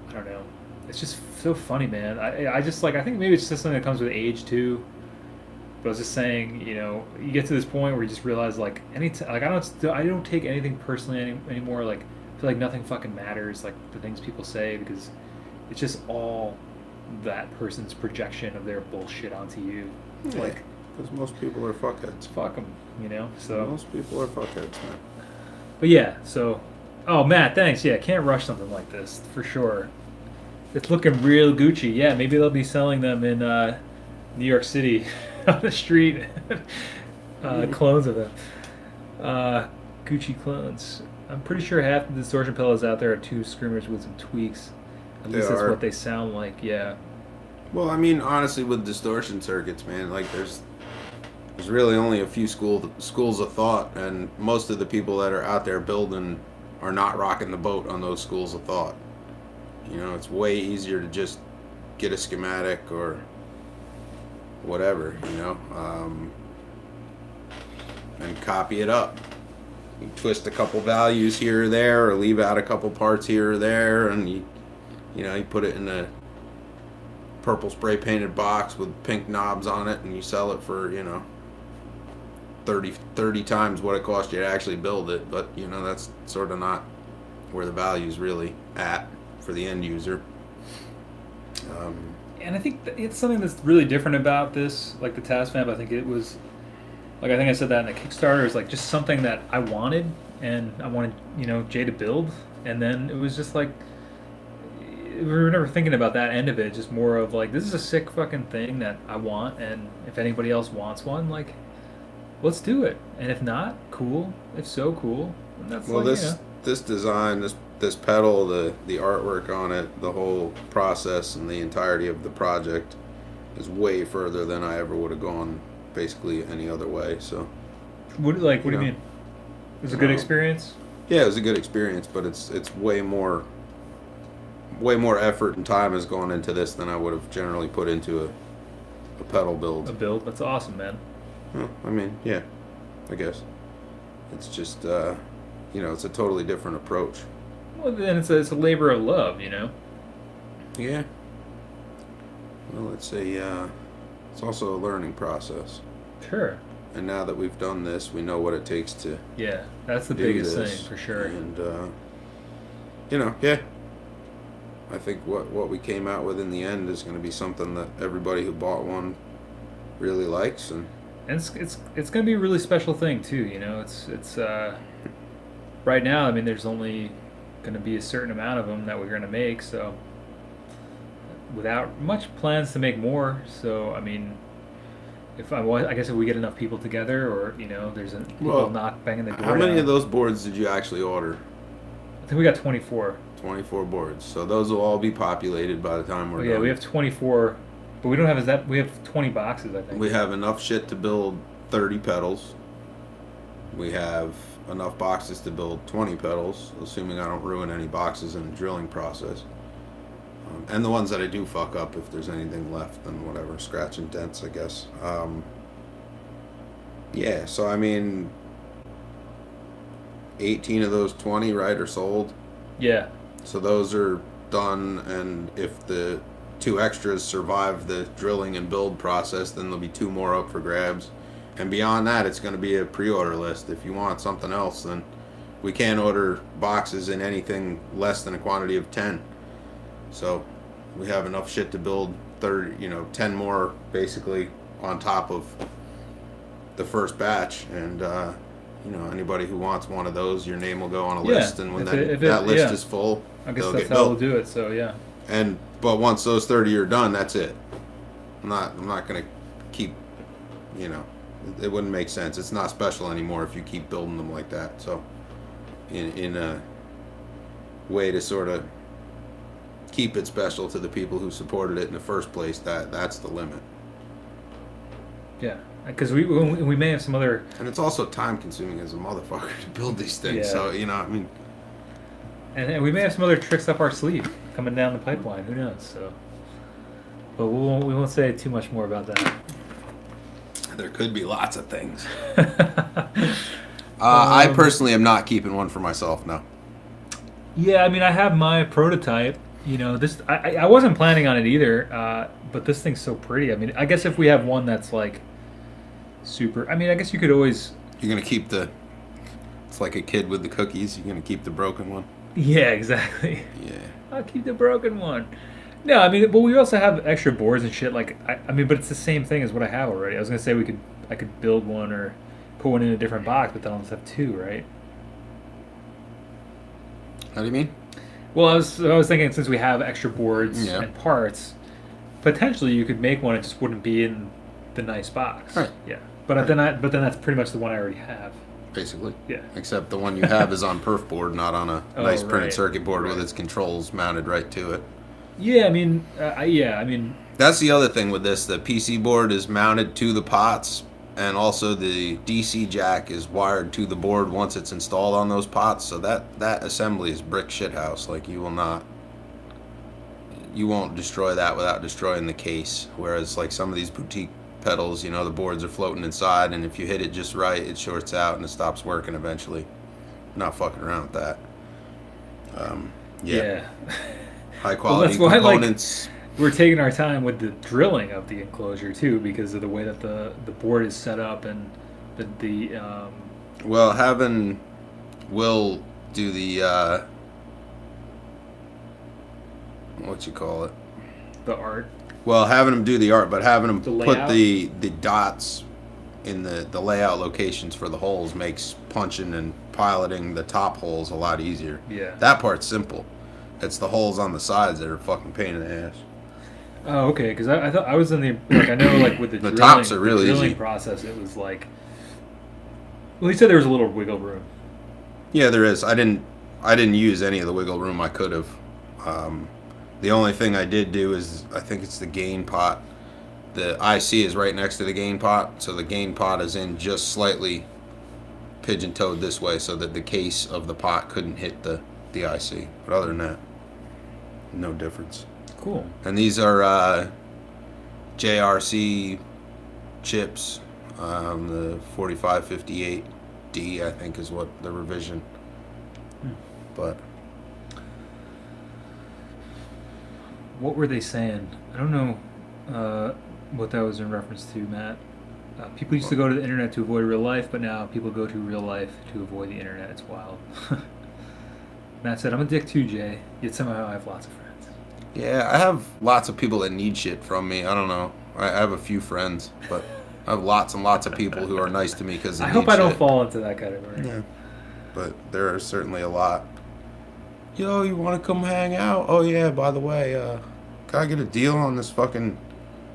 I don't know, it's just so funny, man. I just like, I think maybe it's just something that comes with age too. But I was just saying, you get to this point where you just realize like like I don't take anything personally anymore. Like, I feel like nothing fucking matters. Like the things people say, because it's just all that person's projection of their bullshit onto you. Yeah, Like, because most people are fuckheads. fuck them, So, Most people are fuckheads, man. but yeah. So, oh, Matt, thanks. Yeah, can't rush something like this for sure. It's looking real Gucci. Yeah, maybe they'll be selling them in New York City on the street. Clones of them. Gucci clones. I'm pretty sure half the distortion pedals out there are two screamers with some tweaks. At least that's what they sound like. Yeah. Well, I mean, honestly, with distortion circuits, man, like there's really only a few schools of thought, and most of the people that are out there building are not rocking the boat on those schools of thought. It's way easier to just get a schematic or whatever, and copy it up. You twist a couple values here or there, or leave out a couple parts here or there, and you put it in a purple spray painted box with pink knobs on it, and you sell it for 30 times what it cost you to actually build it. But that's sort of not where the value's really at for the end user. And I think it's something that's really different about this, like the Tascfam. I think it was, like, I think I said that in the Kickstarter, is like just something that I wanted, and I wanted Jay to build, and then it was just like, we were never thinking about that end of it. Just more of like, this is a sick fucking thing that I want, and if anybody else wants one, like, let's do it. And if not, cool. If so, cool. And that's Well, like, this design, this pedal, the artwork on it, the whole process, and the entirety of the project is way further than I ever would have gone basically any other way. So what do you mean? It was a good experience. yeah, it was a good experience, but it's way more effort and time has gone into this than I would have generally put into a pedal build. A build. That's awesome, man. Well, I mean, yeah, I guess it's just it's a totally different approach. Well, then it's a labor of love, Yeah. Well, it's also a learning process. Sure. And now that we've done this, we know what it takes to Yeah, that's the do biggest this. thing for sure. And yeah, I think what we came out with in the end is going to be something that everybody who bought one really likes, and it's going to be a really special thing too. It's right now. I mean, there's only going to be a certain amount of them that we're going to make, so without much plans to make more. So I mean, I guess if we get enough people together, or there's people Well, knock banging the how door many of down. those boards did you actually order? I think we got 24. 24 boards. So those will all be populated by the time Oh we're yeah, we done. have 24, but we don't have as that. We have 20 boxes, I think. We have enough shit to build 30 pedals. We have enough boxes to build 20 pedals, assuming I don't ruin any boxes in the drilling process. And the ones that I do fuck up, if there's anything left, then whatever, scratch and dents, I guess. Yeah, so I mean, 18 of those 20, right, are sold. Yeah, So those are done, and if the two extras survive the drilling and build process, then there'll be two more up for grabs. And beyond that, it's going to be a pre-order list. If you want something else, then we can't order boxes in anything less than a quantity of 10. So we have enough shit to build 30, 10 more basically on top of the first batch. And anybody who wants one of those, your name will go on a yeah. list, and when that If it list yeah, is full, I guess they'll that's get how we'll built. do it. So yeah, But once those 30 are done, that's it. I'm not gonna keep, you know, it wouldn't make sense. It's not special anymore if you keep building them like that. So, in a way to sort of keep it special to the people who supported it in the first place, that's the limit. yeah. Because we may have some other. And it's also time consuming as a motherfucker to build these things. Yeah. So I mean, And we may have some other tricks up our sleeve coming down the pipeline. Who knows? So, but we won't say too much more about that. there could be lots of things. I personally am not keeping one for myself. No. Yeah, I mean, I have my prototype. This I wasn't planning on it either. But this thing's so pretty. I mean, I guess if we have one that's like super. I mean, I guess you could always. You're gonna keep the. It's like a kid with the cookies. You're gonna keep the broken one. Yeah, exactly. Yeah. I'll keep the broken one. No, I mean, but we also have extra boards and shit. Like, I mean, but it's the same thing as what I have already. I was gonna say I could build one or put one in a different box, but then I'll just have two, right? How do you mean? Well, I was thinking since we have extra boards Yeah. and parts, potentially you could make one. It just wouldn't be in the nice box. Right. Yeah. But then that's pretty much the one I already have. Basically. Yeah. Except the one you have is on perf board, not on a Oh, nice printed right. circuit board with Right. its controls mounted right to it. Yeah, I mean, I mean, That's the other thing with this. The PC board is mounted to the pots, and also the DC jack is wired to the board once it's installed on those pots. So that assembly is brick shithouse. Like you won't destroy that without destroying the case. Whereas like some of these boutique pedals, the boards are floating inside, and if you hit it just right, it shorts out and it stops working eventually. Not fucking around with that. Yeah. High quality that's why, like, components. we're taking our time with the drilling of the enclosure too, because of the way that the board is set up and the Well, having Will do the what you call it? the art. Well, having him do the art, but having him The put layout? the dots in the layout locations for the holes makes punching and piloting the top holes a lot easier. Yeah. That part's simple. It's the holes on the sides that are a fucking pain in the ass. Oh, okay. Because I thought I was in the I know with the The drilling, tops are real the drilling easy. process. It was like, well, he said there was a little wiggle room. Yeah, there is. I didn't use any of the wiggle room I could have. The only thing I did do is I think it's the gain pot. The IC is right next to the gain pot, so the gain pot is in just slightly pigeon-toed this way so that the case of the pot couldn't hit the IC. But other than that, no difference. Cool. And these are JRC chips. The 4558D, I think, is what the revision. But What were they saying? I don't know what that was in reference to, Matt. People used to go to the internet to avoid real life, but now people go to real life to avoid the internet. It's wild. Matt said, I'm a dick too, Jay, yet somehow I have lots of friends. yeah, I have lots of people that need shit from me. I don't know. I have a few friends, but I have lots and lots of people who are nice to me because they I need hope I don't shit. fall into that category. Yeah. But there are certainly a lot. Yo, you want to come hang out? Oh, yeah, by the way, can I get a deal on this fucking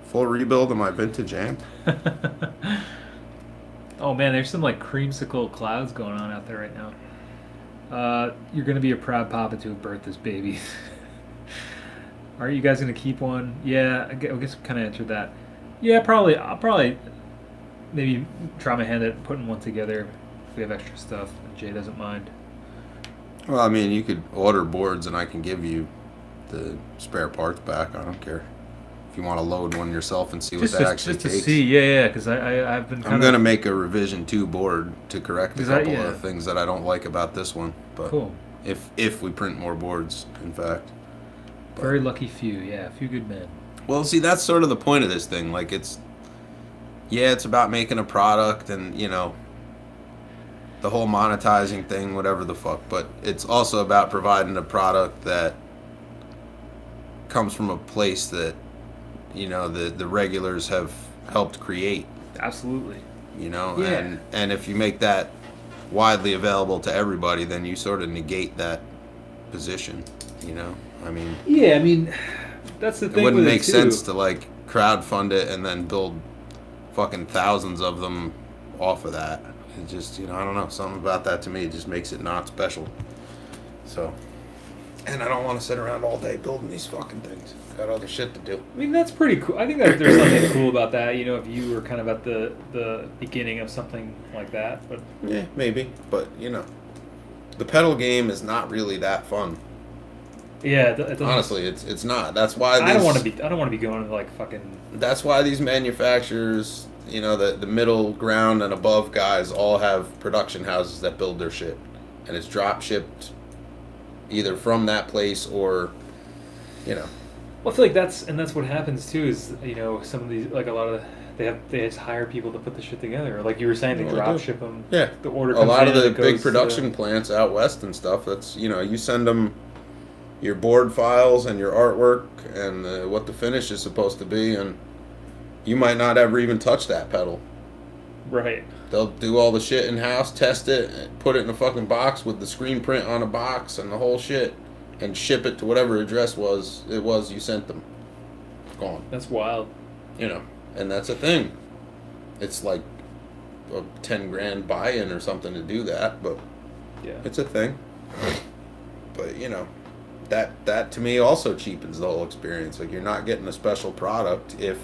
Full rebuild of my vintage amp. Oh man, there's some like creamsicle clouds going on out there right now. You're gonna be a proud papa to have birthed this baby. Are you guys gonna keep one? Yeah, I guess we kind of answered that. Yeah, probably. I'll probably maybe try my hand at putting one together if we have extra stuff. And Jay doesn't mind. Well, I mean, you could order boards and I can give you the spare parts back. I don't care. If you want to load one yourself and see what that actually Just to takes. see, yeah, because I've been kind I'm of gonna make a revision 2 board to correct a couple yeah. of things that I don't like about this one. But Cool. if we print more boards, in fact. But, Very lucky few, yeah, a few good men. well, see, that's sort of the point of this thing. Like, it's about making a product and the whole monetizing thing, whatever the fuck. But it's also about providing a product that comes from a place that the regulars have helped create. Absolutely. Yeah. And if you make that widely available to everybody, then you sort of negate that position. I mean, yeah, I mean, that's the it thing. wouldn't with make it too. sense to like crowdfund it and then build fucking thousands of them off of that. It just, I don't know, something about that to me just makes it not special. So, and I don't want to sit around all day building these fucking things. Got other shit to do. I mean, that's pretty cool. I think that there's something cool about that. If you were kind of at the beginning of something like that, but Yeah, maybe, but the pedal game is not really that fun. yeah, it doesn't, Honestly, it's not. That's why I don't want to be going to like fucking. That's why these manufacturers, the middle ground and above guys all have production houses that build their shit, and it's drop shipped either from that place or. Well, I feel like that's what happens too. Is some of these like a lot of they just hire people to put the shit together. Like you were saying, they Well, drop ship them. Yeah, The order. a Comes lot in of the and it big goes production plants out west and stuff. That's you send them your board files and your artwork and what the finish is supposed to be, and you might not ever even touch that pedal. Right. They'll do all the shit in house, test it, put it in a fucking box with the screen print on a box and the whole shit, and ship it to whatever address you sent them. Gone. That's wild. And that's a thing. It's like a 10 grand buy-in or something to do that, but Yeah. it's a thing. But that to me also cheapens the whole experience. Like, you're not getting a special product if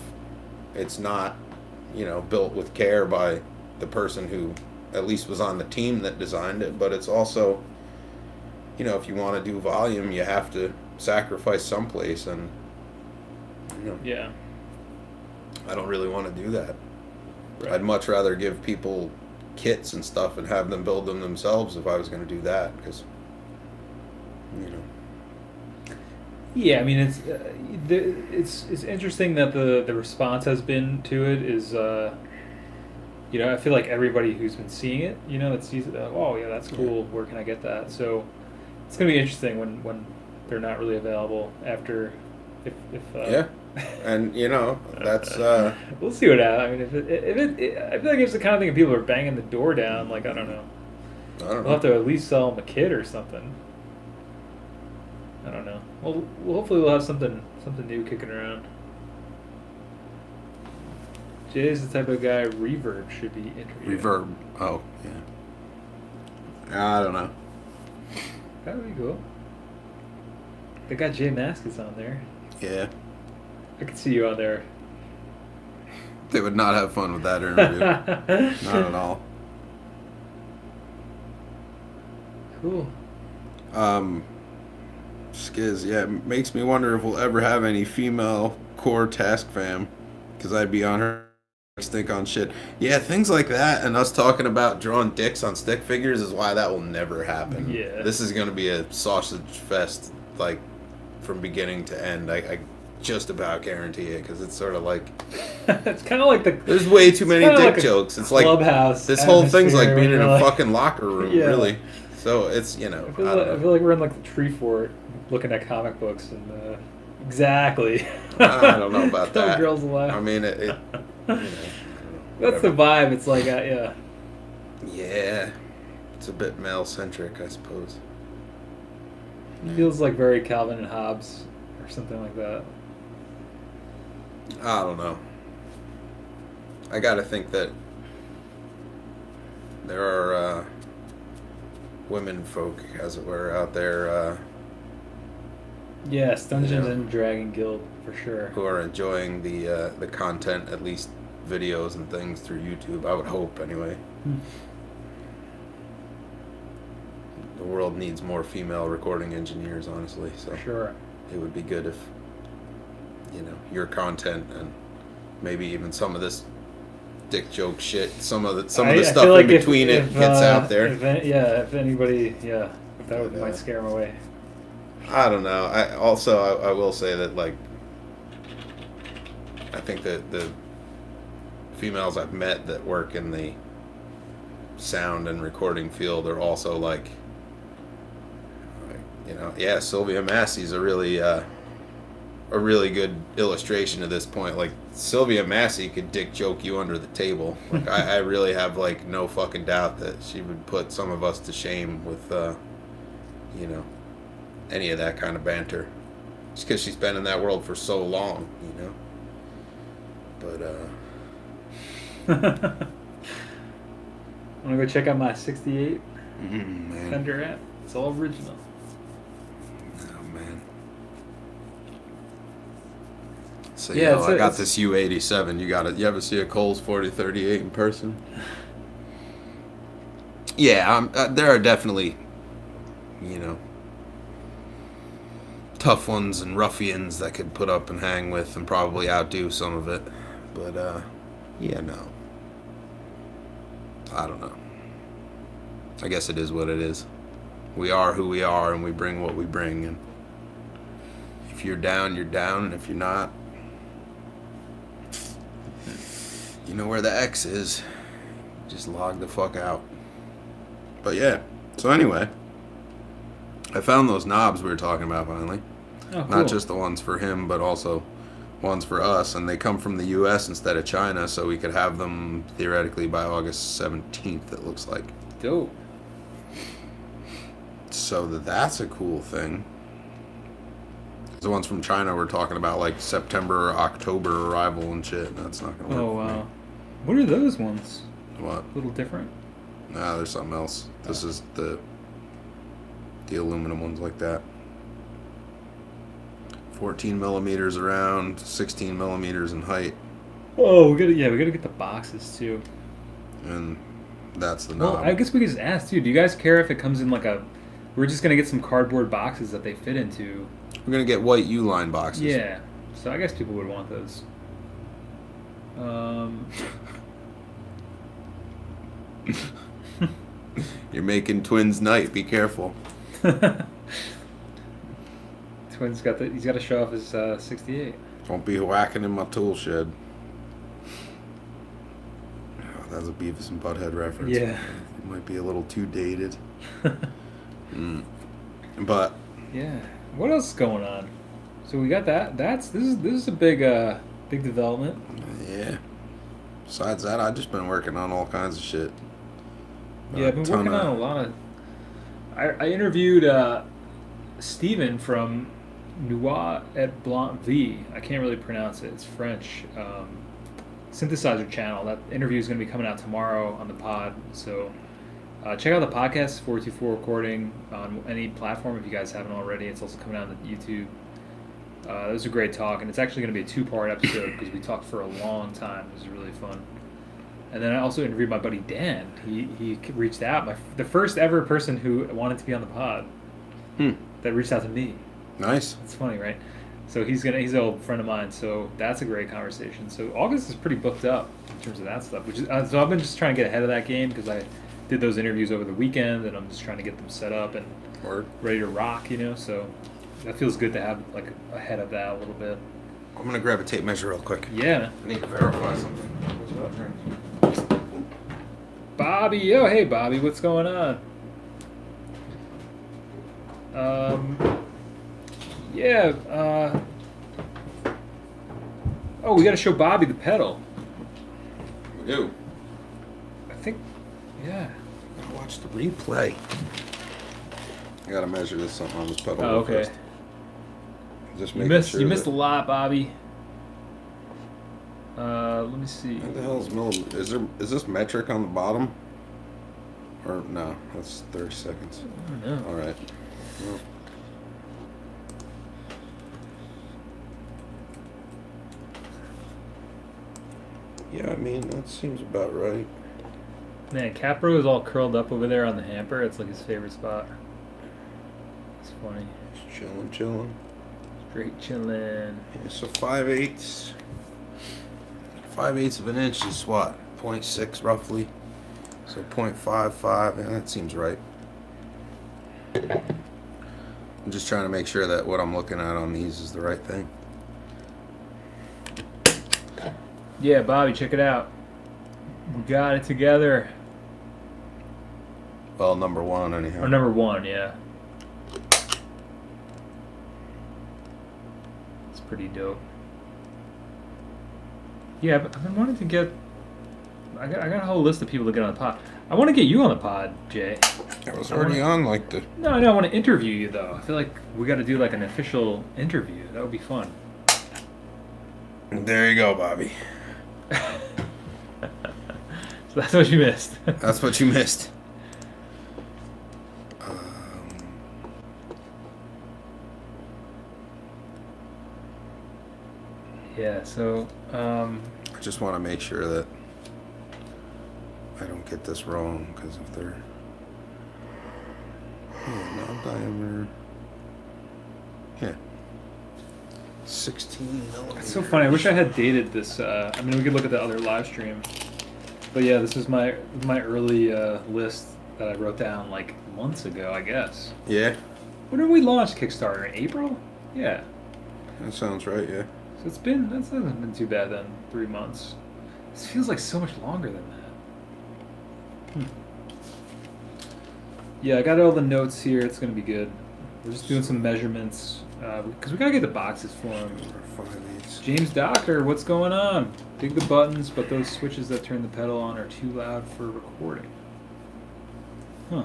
it's not built with care by the person who at least was on the team that designed it. But it's also if you want to do volume, you have to sacrifice someplace, and Yeah. I don't really want to do that. Right. I'd much rather give people kits and stuff and have them build them themselves if I was going to do that, because Yeah, I mean it's interesting that the response has been to it is I feel like everybody who's been seeing it that sees it, oh yeah, that's cool, where can I get that? So it's gonna be interesting when they're not really available after if yeah, and that's we'll see what happens. I mean, if it I feel like it's the kind of thing if people are banging the door down, like I don't know, we'll have to at least sell them a kit or something. I don't know. Well, hopefully we'll have something new kicking around. Jay's the type of guy Reverb should be interviewing. Reverb. Oh, yeah. I don't know. That would be cool. They got Jay Mascis on there. Yeah. I could see you on there. They would not have fun with that interview. Not at all. Cool. Skiz, yeah, it makes me wonder if we'll ever have any female core Tascfam, because I'd be on her stink on shit. Yeah, things like that, and us talking about drawing dicks on stick figures is why that will never happen. Yeah. This is going to be a sausage fest, like, from beginning to end. I just about guarantee it, because it's sort of like... It's kind of like There's way too many dick like jokes. It's like... Clubhouse. This whole thing's like being in a like, fucking locker room, Yeah. really. So it's, I feel like we're in like the tree fort looking at comic books and exactly. I don't know about Tell that. girls alive. I mean, That's the vibe. It's like, yeah. Yeah. It's a bit male-centric, I suppose. It feels like very Calvin and Hobbes or something like that. I don't know. I gotta think that there are women folk, as it were, out there Yes, you Dungeons know, and Dragon Guild for sure. who are enjoying the content, at least videos and things through YouTube. I would hope, anyway. Hmm. The world needs more female recording engineers, honestly. So For sure. it would be good if your content and maybe even some of this dick joke shit, some of the I stuff feel in like between it gets out there. If anybody, yeah, that But, might scare them away. I don't know. I will say that, like, I think that the females I've met that work in the sound and recording field are also like yeah, Sylvia Massey's a really good illustration to this point. Like, Sylvia Massey could dick joke you under the table. Like, I really have, like, no fucking doubt that she would put some of us to shame with any of that kind of banter, just because she's been in that world for so long, but I'm gonna go check out my '68 man. Fender amp. It's all original. Oh man. So Yeah, I got this U87. You ever see a Coles 4038 in person? Yeah, there are definitely, tough ones and ruffians that could put up and hang with and probably outdo some of it. But, yeah, no. I don't know. I guess it is what it is. We are who we are, and we bring what we bring. And if you're down, you're down. And if you're not, you know where the X is. Just log the fuck out. But yeah. So anyway, I found those knobs we were talking about finally. Oh, cool. Not just the ones for him, but also ones for us. And they come from the U.S. instead of China, so we could have them theoretically by August 17th, it looks like. Dope. So that's a cool thing. The ones from China we're talking about, like, September or October arrival and shit. That's not going to work. Oh, wow. What are those ones? What? A little different? Nah, there's something else. This is the aluminum ones like that. 14 millimeters around, 16 millimeters in height. Oh, we gotta get the boxes too. And that's the knob. Well, I guess we could just ask too. Do you guys care if it comes in like a? We're just gonna get some cardboard boxes that they fit into. We're going to get white U-line boxes. Yeah. So I guess people would want those. You're making Twins night. Be careful. Twins he's got to show off his 68. Don't be whacking in my tool shed. Oh, that's a Beavis and Butthead reference. Yeah. It might be a little too dated. But yeah. What else is going on? So we got that. This is a big development. Yeah. Besides that, I've just been working on all kinds of shit. Yeah, I've been working on a lot of. I interviewed Steven from Noir et Blanc V. I can't really pronounce it. It's French. Synthesizer channel. That interview is going to be coming out tomorrow on the pod. So check out the podcast 424 recording on any platform if you guys haven't already. It's also coming out on YouTube. It was a great talk, and it's actually going to be a 2-part episode because we talked for a long time. It was really fun. And then I also interviewed my buddy Dan. He reached out. The first ever person who wanted to be on the pod that reached out to me. Nice. It's funny, right? So he's an old friend of mine. So that's a great conversation. So August is pretty booked up in terms of that stuff. So I've been just trying to get ahead of that game because I did those interviews over the weekend, and I'm just trying to get them set up and ready to rock. So that feels good to have like ahead of that a little bit. I'm gonna grab a tape measure real quick. Yeah. I need to verify something. Bobby, oh hey Bobby, what's going on? Oh, we got to show Bobby the pedal. We do. I think, yeah. Gotta watch the replay. I gotta measure this something on this pedal. Oh, okay. First. Just You missed a lot, Bobby. Let me see. What the hell is milli? Is this metric on the bottom? Or no? That's 30 seconds. I don't know. All right. Well, yeah, I mean that seems about right. Man, Capro is all curled up over there on the hamper. It's like his favorite spot. It's funny. Just chilling. Straight chillin'. Yeah, so 5/8. 5/8 of an inch is what? 0.6 roughly. So 0.55. Yeah, that seems right. I'm just trying to make sure that what I'm looking at on these is the right thing. Yeah, Bobby, check it out. We got it together. Well, number one anyhow. Or number one, yeah. It's pretty dope. Yeah, I've been wanting to get. I got a whole list of people to get on the pod. I want to get you on the pod, Jay. I was already on like the. No, I know. I want to interview you though. I feel like we got to do like an official interview. That would be fun. There you go, Bobby. So that's what you missed. That's what you missed. Yeah. So. I just want to make sure that I don't get this wrong, because if they're knob diameter, yeah, 16 millimeters. It's so funny. I wish I had dated this. I mean, we could look at the other live stream. But yeah, this is my early list that I wrote down like months ago, I guess. Yeah, When did we launch Kickstarter? In April? Yeah. that sounds right. Yeah. So that hasn't been too bad then. 3 months. This feels like so much longer than that. Yeah, I got all the notes here. It's gonna be good. We're just doing some measurements because we gotta get the boxes for them. 5/8. James Docker, what's going on? Dig the buttons, but those switches that turn the pedal on are too loud for recording. Huh.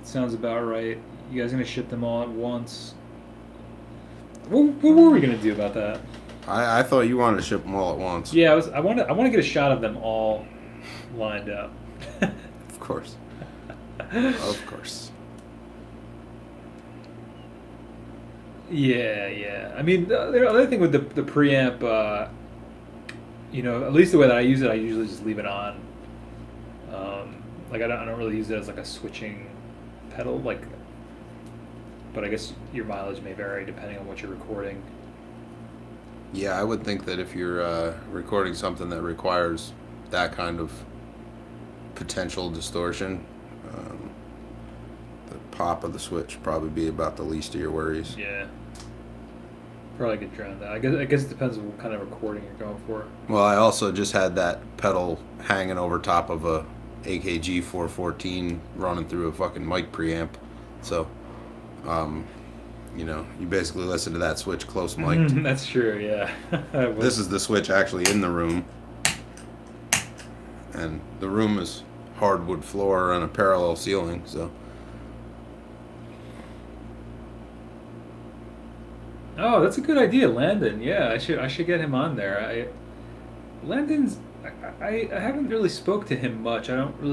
Sounds about right. You guys gonna ship them all at once? What were we gonna do about that? I thought you wanted to ship them all at once. Yeah, I want to get a shot of them all lined up. Of course. Of course. Yeah. I mean, the other thing with the preamp, at least the way that I use it, I usually just leave it on. Like I don't really use it as like a switching pedal, like. But I guess your mileage may vary depending on what you're recording. Yeah, I would think that if you're recording something that requires that kind of potential distortion, the pop of the switch would probably be about the least of your worries. Yeah. Probably get drowned out. I guess it depends on what kind of recording you're going for. Well, I also just had that pedal hanging over top of a AKG 414 running through a fucking mic preamp. So, you basically listen to that switch close mic'd. That's true, yeah. This is the switch actually in the room. And the room is hardwood floor and a parallel ceiling, so. Oh, that's a good idea, Landon. Yeah, I should get him on there. Landon's I haven't really spoke to him much. I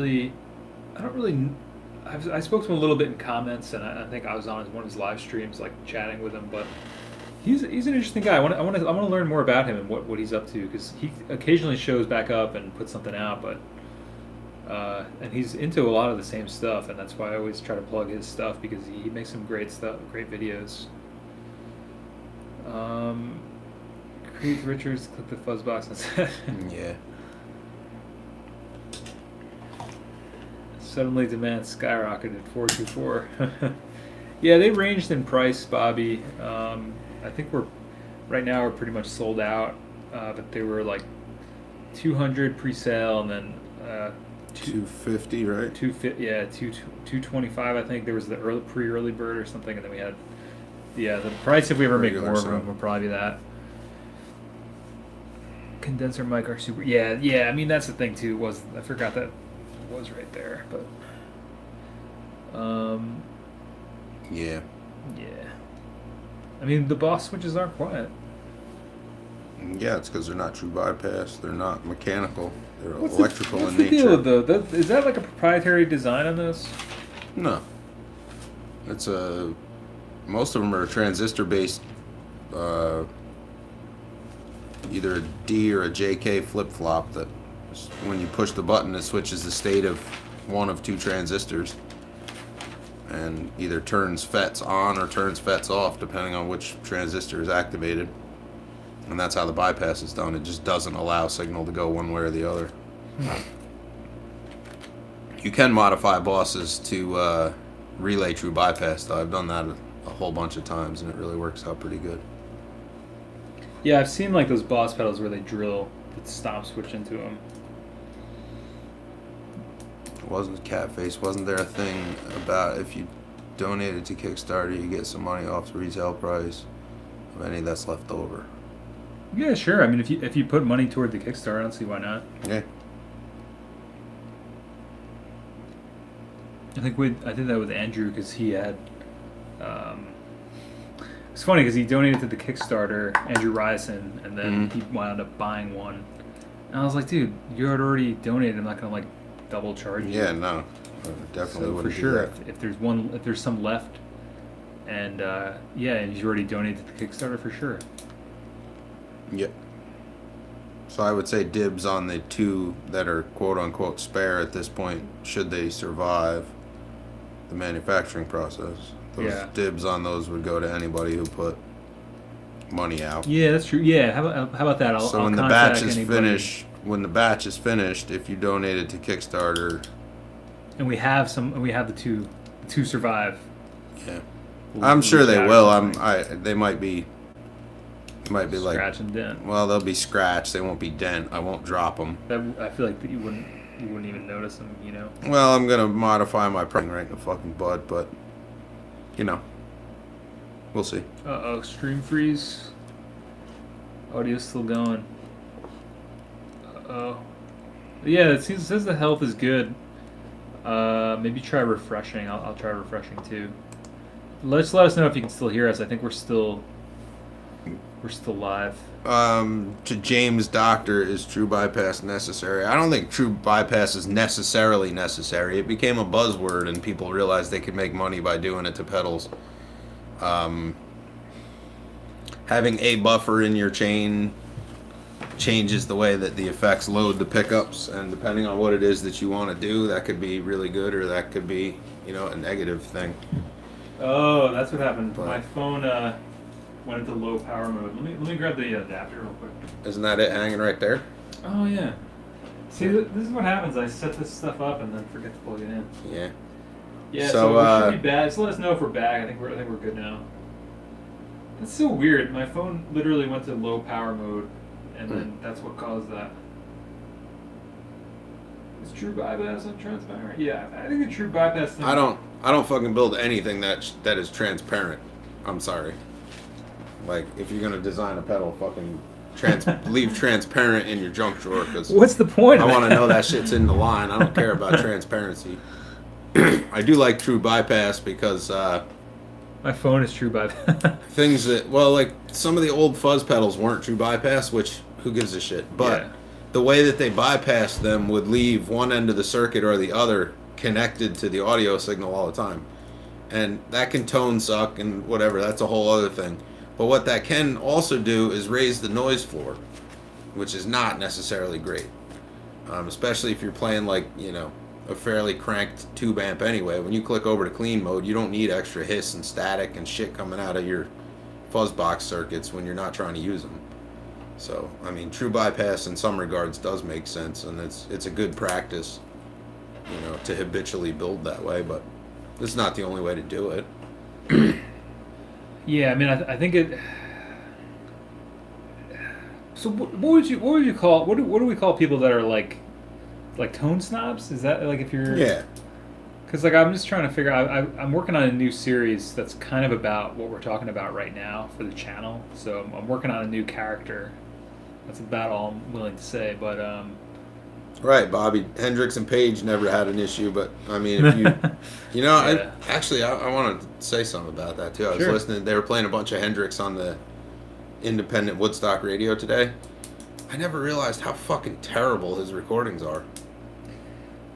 spoke to him a little bit in comments, and I think I was on one of his live streams, like chatting with him. But he's an interesting guy. I want to learn more about him and what he's up to, because he occasionally shows back up and puts something out, but and he's into a lot of the same stuff, and that's why I always try to plug his stuff, because he makes some great stuff, great videos. Keith Richards, click the fuzzbox instead. Yeah. Suddenly demand skyrocketed 424. Yeah, they ranged in price, Bobby. I think right now we're pretty much sold out, but they were like 200 pre-sale, and then 250, right? 225. I think there was the early bird or something, and then we had the price if we ever make Regular more sale. room will probably be that. Condenser mic are super. Yeah. I mean, that's the thing too. I forgot that was right there, but Yeah. I mean, the boss switches aren't quiet. Yeah, it's because they're not true bypass. They're not mechanical. They're What's the electrical what's in the deal nature. with is that like a proprietary design on this? No, it's a. Most of them are transistor based, uh, either a D or a JK flip flop. That when you push the button, it switches the state of one of two transistors, and either turns FETs on or turns FETs off, depending on which transistor is activated. And that's how the bypass is done. It just doesn't allow signal to go one way or the other. You can modify bosses to relay true bypass, though. I've done that a whole bunch of times, and it really works out pretty good. Yeah, I've seen like those boss pedals where they drill the stop switch into them. Wasn't Catface? Wasn't there a thing about if you donated to Kickstarter, you get some money off the retail price of any that's left over? Yeah, sure. I mean, if you put money toward the Kickstarter, I don't see why not. Yeah. I did that with Andrew because he had. It's funny because he donated to the Kickstarter, Andrew Ryerson, and then he wound up buying one. And I was like, dude, you had already donated. I'm not gonna like double charge you. Yeah, no, definitely So wouldn't for sure, do that. if there's some left, and yeah, and you already donated to the Kickstarter for sure. Yep. So I would say dibs on the two that are quote unquote spare at this point, should they survive the manufacturing process. Those Yeah. dibs on those would go to anybody who put money out. Yeah, that's true. Yeah, how about that? So I'll when the contact batch is anybody. finished, if you donated to Kickstarter, And we have the two survive. yeah, We'll, I'm we'll sure reach they out will. or something. They might be like, Scratch and dent. well, they'll be scratched. They won't be dent. I won't drop them. I feel like that you wouldn't even notice them. You know. Well, I'm gonna modify my pricing right in the fucking bud, but you know, we'll see. Stream freeze. Audio's still going. Oh. Yeah, it says the health is good. Maybe try refreshing. I'll try refreshing too. Let us know if you can still hear us. I think we're still live. To James Doctor, is true bypass necessary? I don't think true bypass is necessarily necessary. It became a buzzword, and people realized they could make money by doing it to pedals. Having a buffer in your chain changes the way that the effects load the pickups, and depending on what it is that you want to do, that could be really good, or that could be, a negative thing. Oh, that's what happened. But My phone went into low power mode. Let me grab the adapter real quick. isn't that it hanging right there? Oh yeah. See, this is what happens. I set this stuff up and then forget to plug it in. Yeah. Yeah, So, so we should be back. Just let us know if we're back. I think we're good now. That's so weird. My phone literally went to low power mode, and then that's what caused that. Is true bypass on transparent? Yeah, I think the true bypass thing. I don't fucking build anything that is transparent. I'm sorry. Like, if you're gonna design a pedal, fucking leave transparent in your junk drawer, because What's the point? I of want to that? know that shit's in the line. I don't care about transparency. I do like true bypass because My phone is true bypass. things that, well, like some of the old fuzz pedals weren't true bypass, which who gives a shit? But Yeah. the way that they bypassed them would leave one end of the circuit or the other connected to the audio signal all the time, and that can tone suck and whatever. That's a whole other thing. But what that can also do is raise the noise floor, which is not necessarily great, especially if you're playing like a fairly cranked tube amp anyway. When you click over to clean mode, you don't need extra hiss and static and shit coming out of your fuzz box circuits when you're not trying to use them. So, I mean, true bypass in some regards does make sense, and it's a good practice, to habitually build that way, but it's not the only way to do it. Yeah, I mean, I think it. So what would you call what do we call people that are like tone snobs? Is that like if you're Yeah. Because like I'm just trying to figure out. I'm working on a new series that's kind of about what we're talking about right now for the channel. So I'm working on a new character. That's about all I'm willing to say. But Right, Bobby Hendricks and Page never had an issue, but I mean, if you, Yeah. I wanted to say something about that too. I was Sure. listening. They were playing a bunch of Hendricks on the independent Woodstock radio today. I never realized how fucking terrible his recordings are.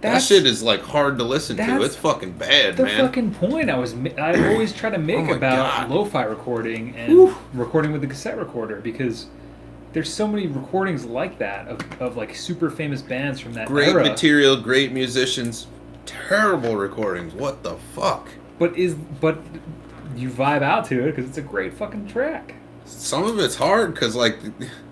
That That's shit is like hard to listen to. It's that's fucking bad, the man. fucking point I always try to Oh make my about god. lo-fi recording and Whew. recording with the cassette recorder, because there's so many recordings like that of like super famous bands from that Great era. material, great musicians, terrible recordings. What the fuck? But you vibe out to it because it's a great fucking track. Some of it's hard because like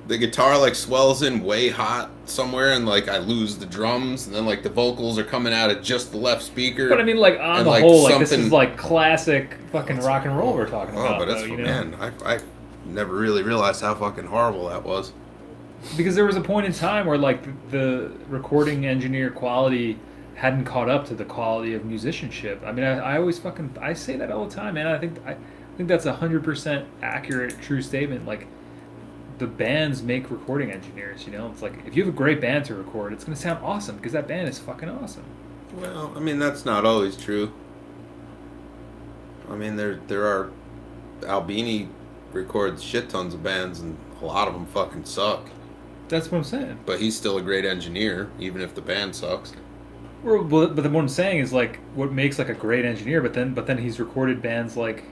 the guitar like swells in way hot somewhere, and like I lose the drums, and then like the vocals are coming out of just the left speaker. But I mean, like on And, the like, whole, like this is something- like classic fucking rock and roll we're talking about. but it's though, you know? man, I never really realized how fucking horrible that was. Because there was a point in time where like the recording engineer quality hadn't caught up to the quality of musicianship. I mean, I always I say that all the time, man. I think that's 100% accurate, true statement. Like, the bands make recording engineers. You know, it's like if you have a great band to record, it's gonna sound awesome because that band is fucking awesome. Well, I mean that's not always true. I mean there are Albini records shit tons of bands, and a lot of them fucking suck. That's what I'm saying. But he's still a great engineer, even if the band sucks. But what I'm saying is like what makes like a great engineer. But then he's recorded bands like,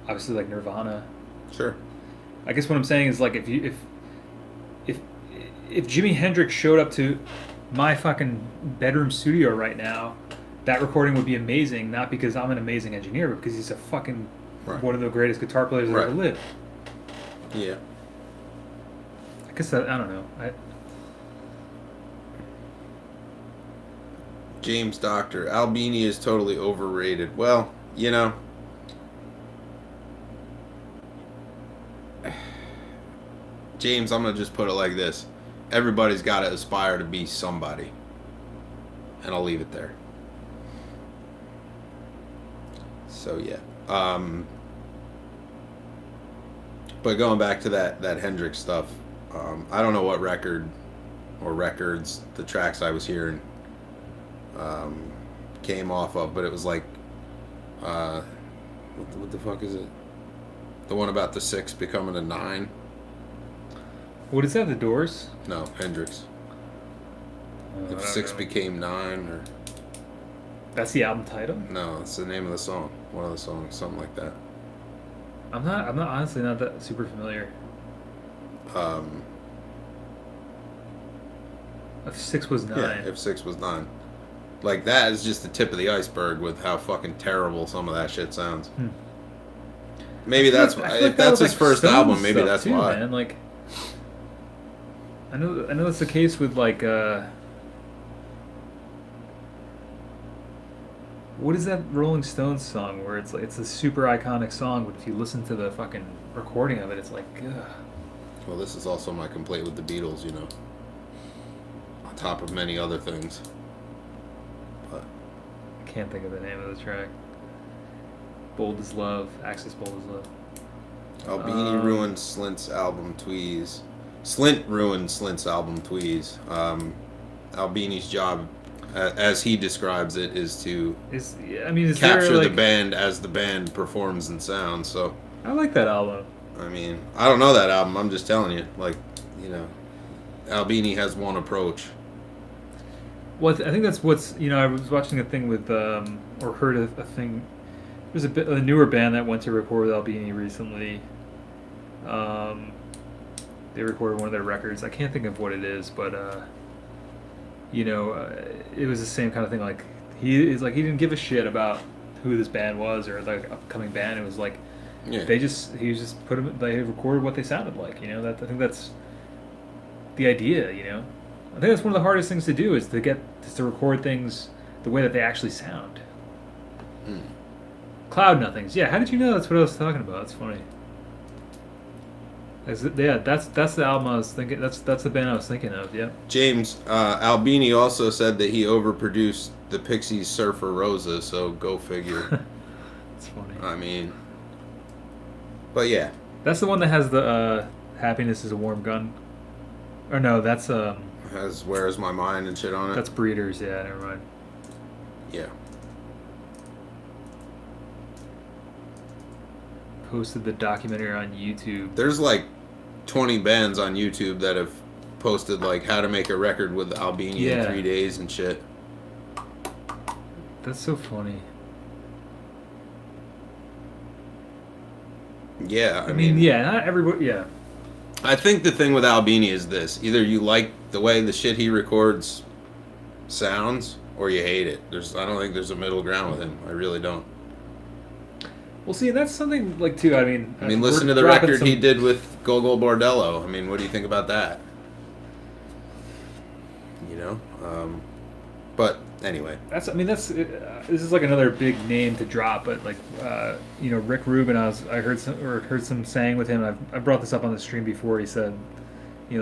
obviously, like Nirvana. Sure. I guess what I'm saying is like if Jimi Hendrix showed up to my fucking bedroom studio right now, that recording would be amazing. Not because I'm an amazing engineer, but because he's a fucking one of the greatest guitar players that ever lived. Yeah. I guess I don't know. James Doctor, Albini is totally overrated. Well, you know, James, I'm gonna just put it like this: everybody's got to aspire to be somebody, and I'll leave it there. So yeah, but going back to that Hendrix stuff, I don't know what record or records the tracks I was hearing came off of, but it was like, what the fuck is it? The one about the 6 becoming a 9? What is that? The Doors? No, Hendrix. If 6 became 9, or that's the album title? no, it's the name of the song. One of the songs, something like that. I'm not honestly not that super familiar. If 6 was 9. Yeah, if 6 was 9. Like, that is just the tip of the iceberg with how fucking terrible some of that shit sounds. Maybe that's why. If that's his first album, maybe that's too, why. Man. Like, I know that's the case with like what is that Rolling Stones song where it's like it's a super iconic song, but if you listen to the fucking recording of it, it's like, ugh. Well, this is also my complaint with the Beatles, you know. On top of many other things. But I can't think of the name of the track. Bold as Love, Axis Bold as Love. Albini ruined Slint's album Tweez. Slint ruined Slint's album Tweez. Albini's job, as he describes it, is to capture the band as the band performs and sounds. So I like that album. I mean, I don't know that album. I'm just telling you, like, you know, Albini has one approach. Well, I think that's what's, I was watching a thing with, or heard a thing. There's a newer band that went to record with Albini recently. They recorded one of their records. I can't think of what it is, but it was the same kind of thing. Like he didn't give a shit about who this band was or the upcoming band. It was like they recorded what they sounded like. I think that's the idea. I think that's one of the hardest things to do is to record things the way that they actually sound. Cloud Nothings. Yeah, how did you know that's what I was talking about? It's funny. That's the album I was thinking. That's the band I was thinking of. Yeah. James Albini also said that he overproduced the Pixies' Surfer Rosa. So go figure. It's funny. I mean, but yeah. That's the one that has the "Happiness is a Warm Gun." Or no, that's has "Where's My Mind" and shit on it. That's Breeders. Yeah, never mind. Yeah. Posted the documentary on YouTube. There's like 20 bands on YouTube that have posted like how to make a record with Albini in Yeah, 3 days and shit. that's so funny. Yeah, I I mean, mean, yeah, not everybody. Yeah, I think the thing with Albini is this: either you like the way the shit he records sounds, or you hate it. I don't think there's a middle ground with him. I really don't. well, see, that's something like too. I mean, I mean, we're listen to the dropping record he some. did with Gogol Bordello. I mean, what do you think about that? You know, but anyway, That's. I mean, that's. This is like another big name to drop, but like, Rick Rubin. I heard some saying with him. I brought this up on the stream before. He said,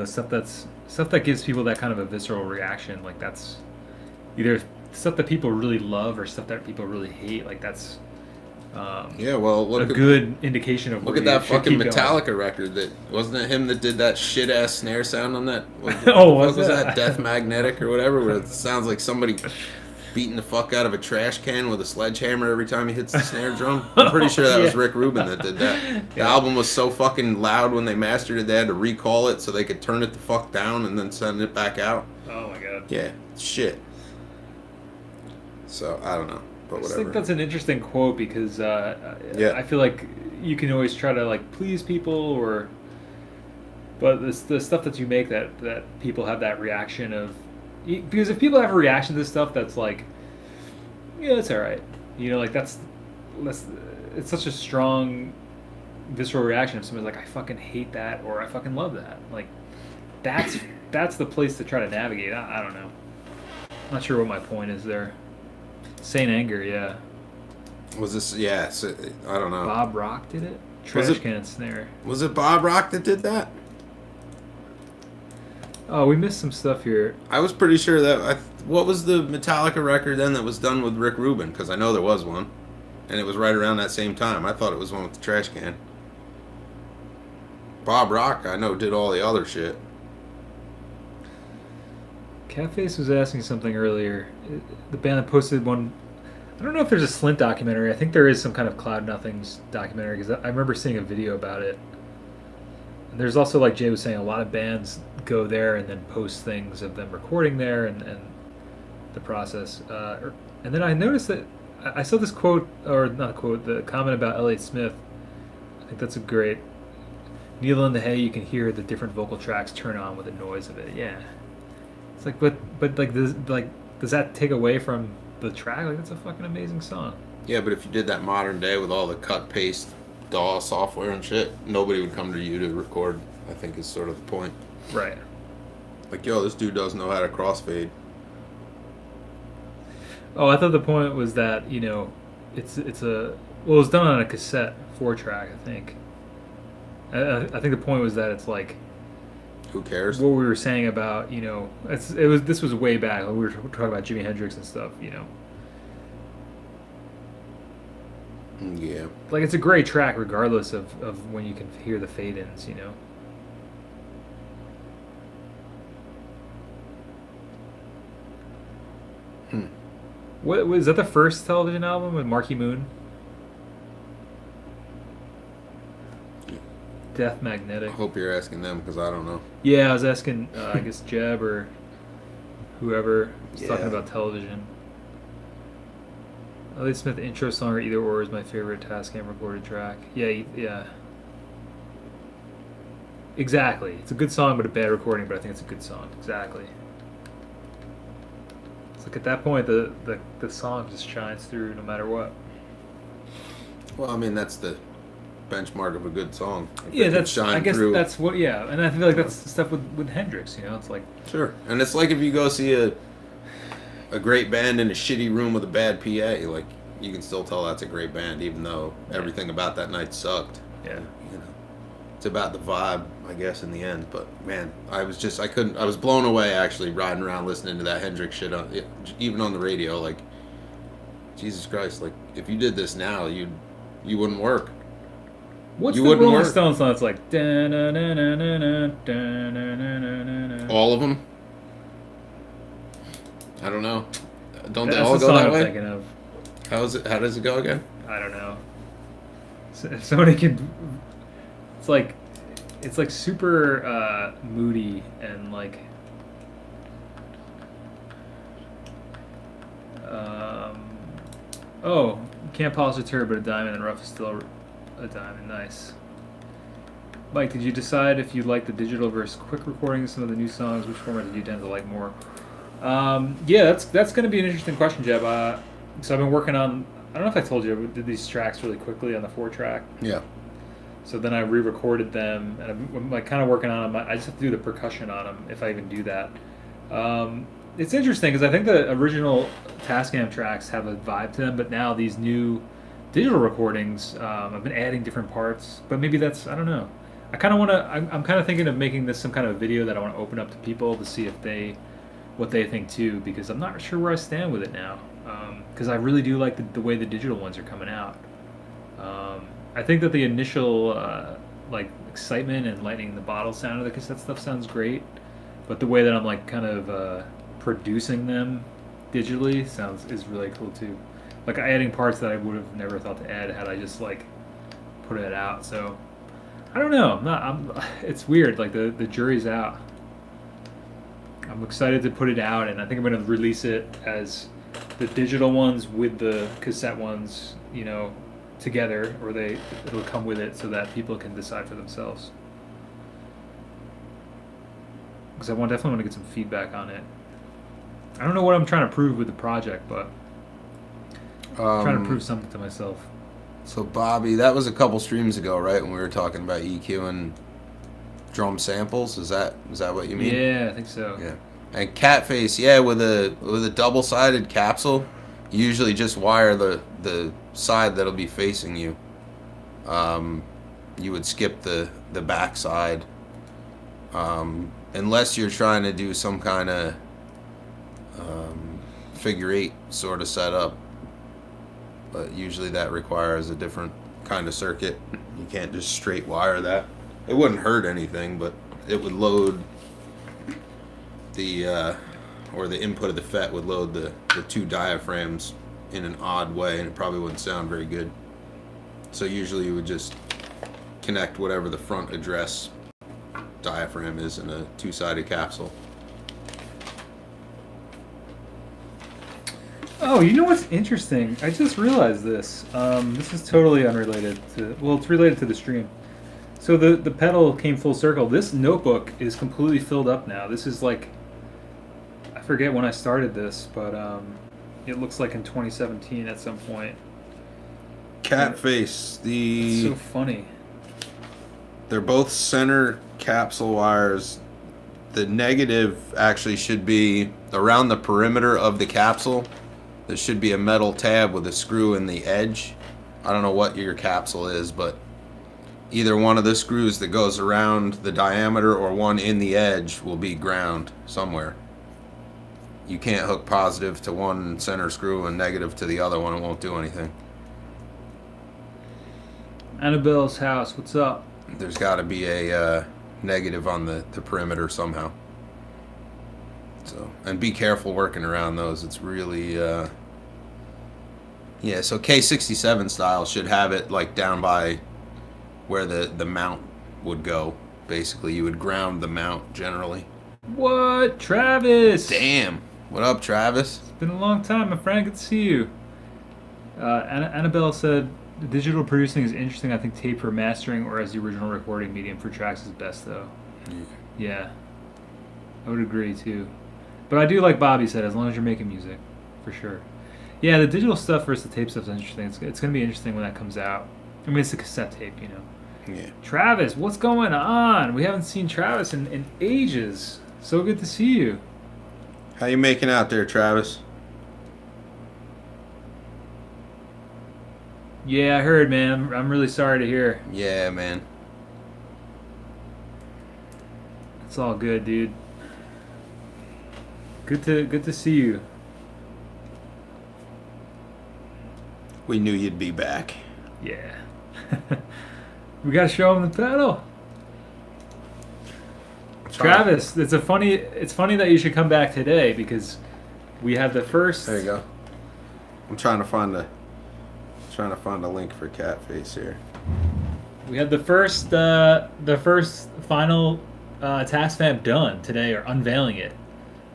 stuff that gives people that kind of a visceral reaction. Like that's either stuff that people really love or stuff that people really hate. Like that's yeah. Well, a good indication of look where at you that should fucking keep going. Metallica record. That wasn't it him that did that shit ass snare sound on that. What Oh, the was fuck was it? that? Death Magnetic or whatever, where it sounds like somebody beating the fuck out of a trash can with a sledgehammer every time he hits the snare drum. I'm pretty sure that was Yeah. Rick Rubin that did that. The Yeah. album was so fucking loud when they mastered it, they had to recall it so they could turn it the fuck down and then send it back out. Oh my god. Yeah, shit. So I don't know, but I just whatever. think that's an interesting quote because Yeah. I feel like you can always try to like please people but the stuff that you make that people have that reaction of because if people have a reaction to this stuff that's like yeah it's all right like that's it's such a strong visceral reaction if somebody's like I fucking hate that or I fucking love that like that's the place to try to navigate. I don't know. I'm not sure what my point is there. Saint Anger, yeah. Was this? Yeah, I don't know. Bob Rock did it. Was Trash it- can snare. Was it Bob Rock that did that? Oh, we missed some stuff here. I was pretty sure that. What was the Metallica record then that was done with Rick Rubin? Because I know there was one, and it was right around that same time. I thought it was one with the trash can. Bob Rock, I know, did all the other shit. Catface was asking something earlier. The band that posted one. I don't know if there's a Slint documentary. I think there is some kind of Cloud Nothings documentary because I remember seeing a video about it. And there's also, like Jay was saying, a lot of bands go there and then post things of them recording there and the process. And then I noticed that I saw this quote, or not a quote, the comment about Elliott Smith. I think that's a great. Needle in the hay, you can hear the different vocal tracks turn on with the noise of it. Yeah. It's like, but like, does that take away from the track? Like, that's a fucking amazing song. Yeah, but if you did that modern day with all the cut paste DAW software and shit, nobody would come to you to record. I think is sort of the point. Right. Like, yo, this dude doesn't know how to crossfade. Oh, I thought the point was that it's it was done on a cassette 4-track, I think. I think the point was that it's like Who cares? what we were saying about this was way back when we were talking about Jimi Hendrix and stuff. Yeah. Like it's a great track regardless of when you can hear the fade-ins. What was that the first television album with Marky Moon? Death I Magnetic. hope you're asking them because I don't know. Yeah, I was asking, I guess Jeb or whoever was talking Yeah. about television. Elliott Smith intro song or Either Or is my favorite Tascam recorded track. Yeah, yeah. Exactly. It's a good song, but a bad recording. But I think it's a good song. Exactly. It's like at that point, the song just shines through no matter what. Well, I mean, that's the benchmark of a good song. If Yeah, it can that's. shine I guess through. that's what. Yeah, and I feel like that's the stuff with Hendrix. It's like Sure. And it's like if you go see a great band in a shitty room with a bad PA, like you can still tell that's a great band, even though everything about that night sucked. yeah. You know, it's about the vibe, I guess, in the end. But man, I was blown away actually riding around listening to that Hendrix shit even on the radio. Like, Jesus Christ, like if you did this now, you wouldn't work. What's You the wouldn't Rolling work. Stones song? It's like da-na-na-na-na-na, da-na-na-na-na-na. All of them. I don't know. Don't they That's all the go song that I'm way? thinking of. How does it go again? I don't know. So, if somebody could, it's like it's like super moody and like um, oh, you can't polish a turd, but a diamond and rough is still a diamond. Nice. Mike, did you decide if you like the digital versus quick recordings? Some of the new songs, which format did you tend to like more? Yeah, that's going to be an interesting question, Jeb. So I've been working on. I don't know if I told you, I did these tracks really quickly on the 4-track. Yeah. So then I re-recorded them, and I'm like kind of working on them. I just have to do the percussion on them if I even do that. It's interesting because I think the original Tascam tracks have a vibe to them, but now these new digital recordings, I've been adding different parts. But maybe that's, I don't know. I kind of want to. I'm kind of thinking of making this some kind of video that I want to open up to people to see if what they think too, because I'm not sure where I stand with it now. Because I really do like the way the digital ones are coming out. I think that the initial like excitement and lightning in the bottle sound of the cassette stuff sounds great, but the way that I'm like kind of producing them digitally is really cool too. Like adding parts that I would have never thought to add had I just like put it out. So I don't know. It's weird. Like the jury's out. I'm excited to put it out, and I think I'm going to release it as the digital ones with the cassette ones, together, or it'll come with it so that people can decide for themselves. Because I definitely want to get some feedback on it. I don't know what I'm trying to prove with the project, but I'm trying to prove something to myself. So Bobby, that was a couple streams ago, right? When we were talking about EQ and drum samples. Is that what you mean? Yeah, I think so. Yeah. And Catface, yeah, with a double-sided capsule, you usually just wire the side that'll be facing you. You would skip the back side, unless you're trying to do some kind of figure 8 sort of setup. But usually that requires a different kind of circuit. You can't just straight wire that. It wouldn't hurt anything, but it would load the input of the FET would load the two diaphragms in an odd way, and it probably wouldn't sound very good. So usually you would just connect whatever the front address diaphragm is in a two-sided capsule. Oh, you know what's interesting? I just realized this. This is totally unrelated to. Well, it's related to the stream. So the pedal came full circle. This notebook is completely filled up now. This is like, I forget when I started this, but it looks like in 2017 at some point. Catface, It's so funny. They're both center capsule wires. The negative actually should be around the perimeter of the capsule. There should be a metal tab with a screw in the edge. I don't know what your capsule is, but either one of the screws that goes around the diameter or one in the edge will be ground somewhere. You can't hook positive to one center screw and negative to the other one. It won't do anything. Annabelle's house, what's up? There's got to be a negative on the perimeter somehow. So, and be careful working around those. It's really, yeah. So K67 style should have it like down by where the mount would go. Basically, you would ground the mount generally. What, Travis? Damn. What up, Travis? It's been a long time, my friend. Good to see you. Annabelle said, the digital producing is interesting. I think tape for mastering or as the original recording medium for tracks is best, though. Yeah. I would agree, too. But I do like Bobby said, as long as you're making music, for sure. Yeah, the digital stuff versus the tape stuff is interesting. It's going to be interesting when that comes out. I mean, it's a cassette tape, Yeah. Travis, what's going on? We haven't seen Travis in ages. So good to see you. How you making out there, Travis? Yeah, I heard, man. I'm really sorry to hear. Yeah, man. It's all good, dude. Good to see you. We knew you'd be back. Yeah. We gotta show him the pedal. Travis, it's funny that you should come back today because we have the first. There you go. I'm trying to find a link for Catface here. We had the first final Tascfam done today, or unveiling it.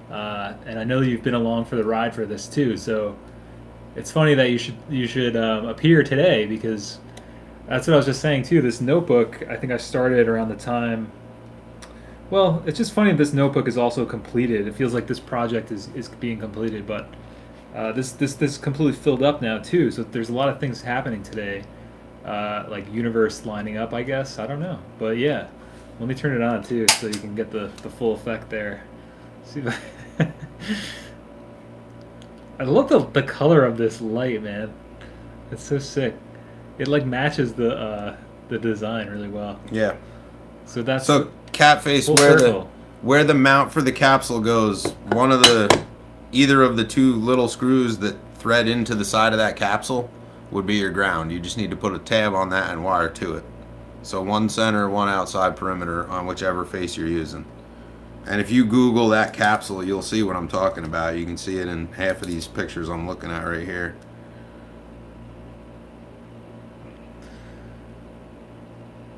And I know you've been along for the ride for this too. So it's funny that you should appear today because that's what I was just saying too. This notebook, I think I started around the time. Well, it's just funny that this notebook is also completed. It feels like this project is being completed, but this completely filled up now too. So there's a lot of things happening today, like universe lining up. I guess I don't know, but yeah. Let me turn it on too, so you can get the full effect there. See if I, I love the color of this light, man. It's so sick. It like matches the design really well. Yeah. So that's So cat face, full circle. where the mount for the capsule goes, one of the either of the two little screws that thread into the side of that capsule would be your ground. You just need to put a tab on that and wire to it. So one center, one outside perimeter on whichever face you're using. And if you Google that capsule, you'll see what I'm talking about. You can see it in half of these pictures I'm looking at right here.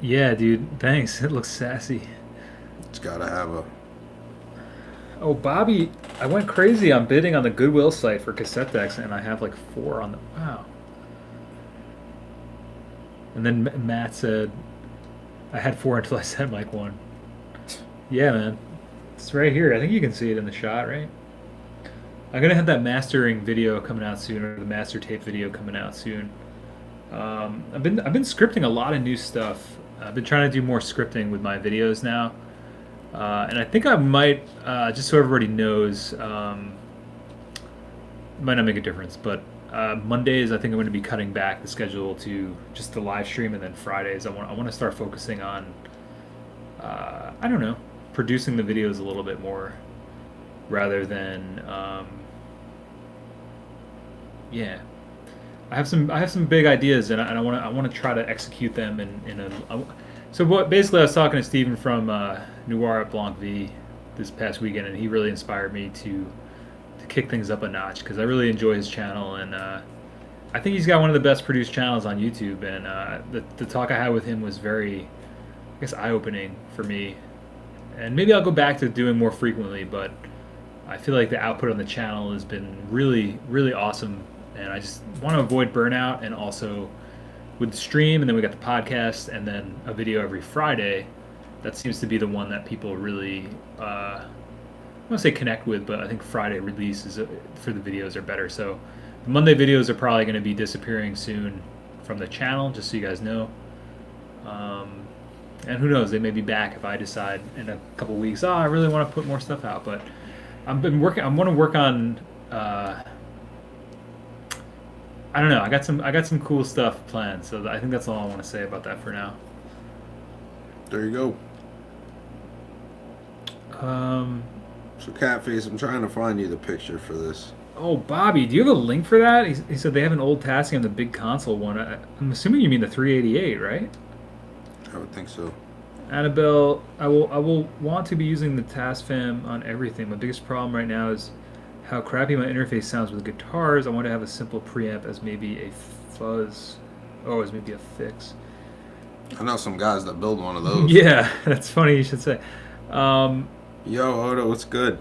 Yeah, dude. Thanks. It looks sassy. It's got to have a... Oh, Bobby, I went crazy on bidding on the Goodwill site for cassette decks, and I have like 4 on the. Wow. And then Matt said, I had 4 until I sent Mike 1. Yeah, man. It's right here. I think you can see it in the shot, right? I'm gonna have that mastering video coming out soon, or the master tape video coming out soon. I've been scripting a lot of new stuff. I've been trying to do more scripting with my videos now, and I think I might, just so everybody knows, it might not make a difference, but Mondays I think I'm going to be cutting back the schedule to just the live stream, and then Fridays I want to start focusing on, I don't know, producing the videos a little bit more rather than yeah. I have some big ideas, and I want to try to execute them in a. So what basically I was talking to Steven from Noir at Blanc V this past weekend, and he really inspired me to kick things up a notch because I really enjoy his channel, and I think he's got one of the best produced channels on YouTube. And the talk I had with him was very, I guess, eye opening for me, and maybe I'll go back to doing more frequently, but I feel like the output on the channel has been really, really awesome, and I just want to avoid burnout. And also with the stream, and then we got the podcast, and then a video every Friday. That seems to be the one that people really, I don't want to say connect with, but I think Friday releases for the videos are better. So the Monday videos are probably going to be disappearing soon from the channel, just so you guys know. And who knows, they may be back if I decide in a couple weeks, oh, I really want to put more stuff out. But I want to work on. I don't know. I got some cool stuff planned. So I think that's all I want to say about that for now. There you go. So Catface, I'm trying to find you the picture for this. Oh, Bobby, do you have a link for that? He said they have an old Tascam, the big console one. I'm assuming you mean the 388, right? I would think so. Annabelle, I will want to be using the Tascam on everything. My biggest problem right now is how crappy my interface sounds with guitars. I want to have a simple preamp as maybe a fuzz. Oh, as maybe a fix. I know some guys that build one of those. Yeah, that's funny you should say. Yo, Odo, what's good?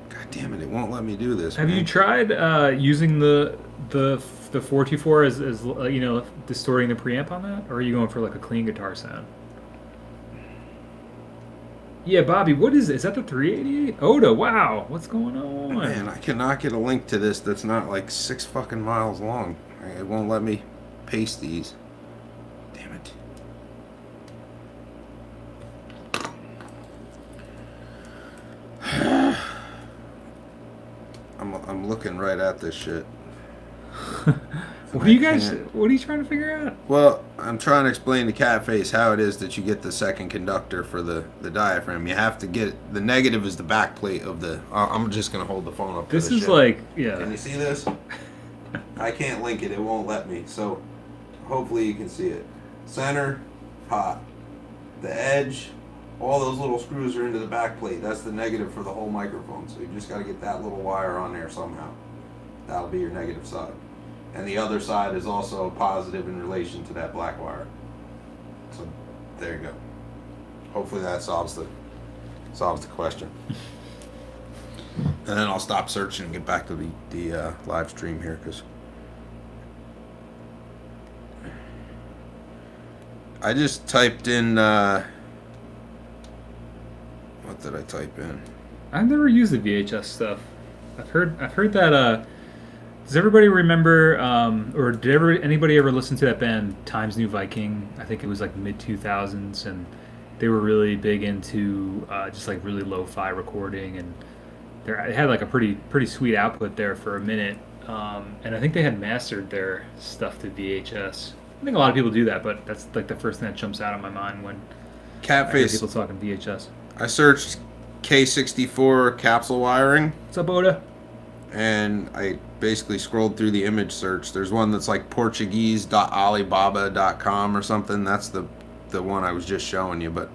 God damn it, it won't let me do this. Have man. you tried using the 424 as you know, distorting the preamp on that, or are you going for like a clean guitar sound? Yeah, Bobby, what is it? Is that the 388? Oda, wow, what's going on? Man, I cannot get a link to this that's not like 6 fucking miles long. It won't let me paste these. Damn it. I'm looking right at this shit. What are you guys? What are you trying to figure out? Well, I'm trying to explain to Catface how it is that you get the second conductor for the diaphragm. You have to get the negative is the back plate of the. I'm just gonna hold the phone up. This is shit. Like, yeah. Can you see this? I can't link it. It won't let me. So hopefully you can see it. Center, hot. The edge, all those little screws are into the back plate. That's the negative for the whole microphone. So you just got to get that little wire on there somehow. That'll be your negative side. And the other side is also positive in relation to that black wire. So there you go. Hopefully that solves the question. And then I'll stop searching and get back to the live stream here because I just typed in. What did I type in? I've never used the VHS stuff. I've heard that. Does everybody remember, or did anybody ever listen to that band Times New Viking? I think it was like mid 2000s, and they were really big into just like really lo-fi recording, and they had like a pretty sweet output there for a minute. And I think they had mastered their stuff to VHS. I think a lot of people do that, but that's like the first thing that jumps out of my mind when I hear Catface. people talking VHS. I searched K64 capsule wiring, What's up, Oda? and I basically scrolled through the image search. There's one that's like Portuguese.alibaba.com or something. That's the one I was just showing you. But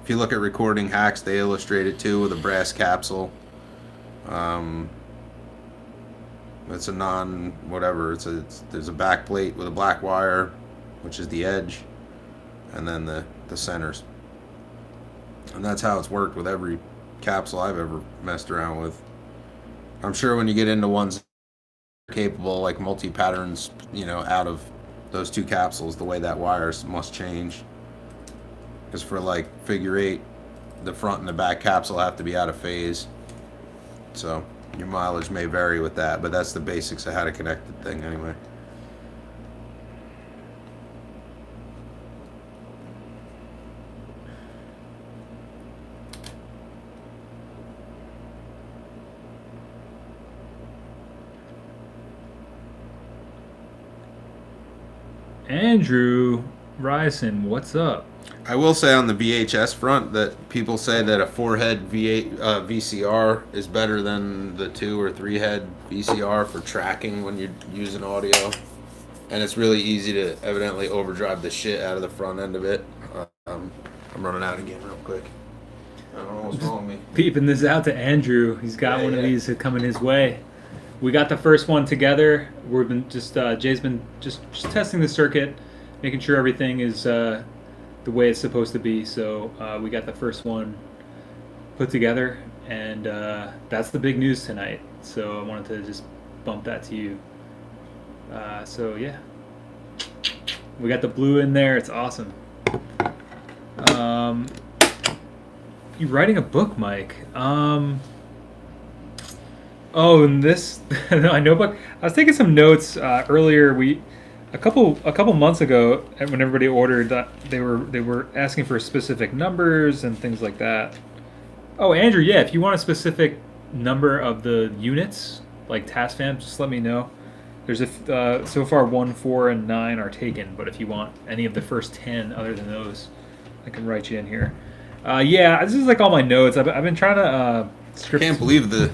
if you look at recording hacks, they illustrate it too with a brass capsule. It's a non-whatever. There's a back plate with a black wire, which is the edge, and then the centers. And that's how it's worked with every capsule I've ever messed around with. I'm sure when you get into ones capable, like multi-patterns, out of those two capsules, the way that wires must change. Because for like figure 8, the front and the back capsule have to be out of phase. So your mileage may vary with that, but that's the basics of how to connect the thing anyway. Andrew Ryson, what's up? I will say on the VHS front that people say that a 4-head VCR is better than the 2 or 3-head VCR for tracking when you're using audio. And it's really easy to evidently overdrive the shit out of the front end of it. I'm running out again real quick. I don't know what's wrong with me. Peeping this out to Andrew. He's got one of Yeah. these coming his way. We got the first one together. We've been Jay's been just testing the circuit, making sure everything is the way it's supposed to be. So we got the first one put together, and that's the big news tonight. So I wanted to just bump that to you. So yeah, we got the blue in there. It's awesome. You writing a book, Mike? Oh, and this I notebook. I was taking some notes earlier. A couple months ago, when everybody ordered, they were asking for specific numbers and things like that. Oh, Andrew, yeah, if you want a specific number of the units, like Tascfam, just let me know. There's so far 1, 4, and 9 are taken, but if you want any of the first 10 other than those, I can write you in here. Yeah, this is like all my notes. I've been trying to script. Can't believe the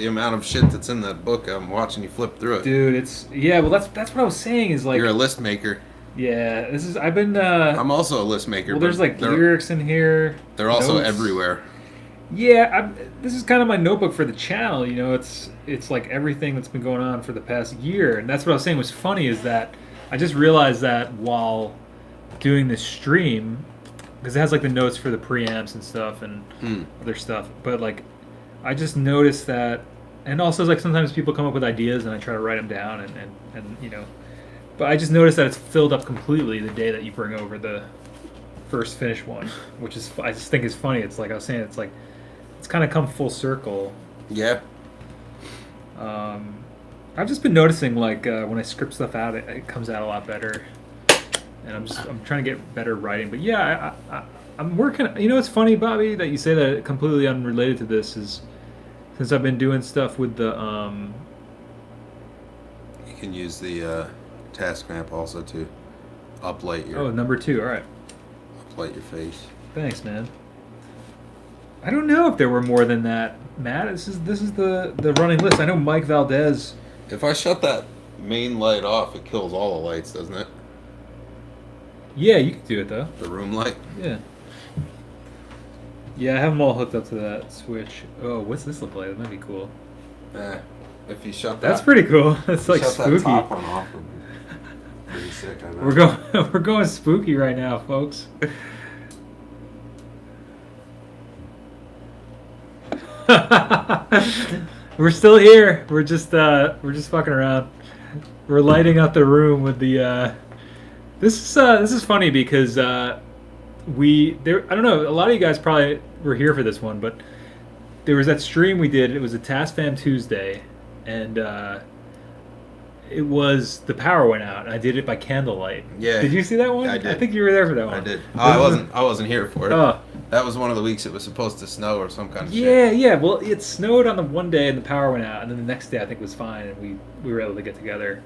amount of shit that's in that book. I'm watching you flip through it. Dude, it's well, that's what I was saying is like You're a list maker. Yeah, I've been. I'm also a list maker. Well, there's like lyrics in here. They're also notes. everywhere. Yeah, this is kind of my notebook for the channel. It's like everything that's been going on for the past year, and that's what I was saying was funny is that I just realized that while doing this stream, because it has like the notes for the preamps and stuff and other stuff, but like I just noticed that, and also like sometimes people come up with ideas and I try to write them down and but I just noticed that it's filled up completely the day that you bring over the first finished one, which is I just think is funny. It's like I was saying, it's like it's kind of come full circle. Yeah. I've just been noticing like when I script stuff out, it comes out a lot better, and I'm trying to get better writing. But yeah, I'm working. It's funny, Bobby, that you say that completely unrelated to this is since I've been doing stuff with the You can use the Tascfam also to uplight your. number 2. All right. Uplight your face. Thanks, man. I don't know if there were more than that, Matt. This is the running list. I know Mike Valdez. If I shut that main light off, it kills all the lights, doesn't it? Yeah, you can do it though. The room light. Yeah. Yeah, I have them all hooked up to that switch. Oh, what's this look like? That might be cool. If you shut that. That's pretty cool. That's like shut spooky. that top one off. Pretty sick. I know. We're going we're going spooky right now, folks. We're still here. We're just fucking around. We're lighting up the room with the. This is funny because we there. I don't know. A lot of you guys probably were here for this one, but there was that stream we did. It was a Tascfam Tuesday, and it was the power went out. And I did it by candlelight. Yeah. Did you see that one? I did. I think you were there for that one. I did. I wasn't here for it. Oh. That was one of the weeks it was supposed to snow or some kind of shit. Yeah, yeah. Well, it snowed on the one day and the power went out, and then the next day I think was fine, and we were able to get together.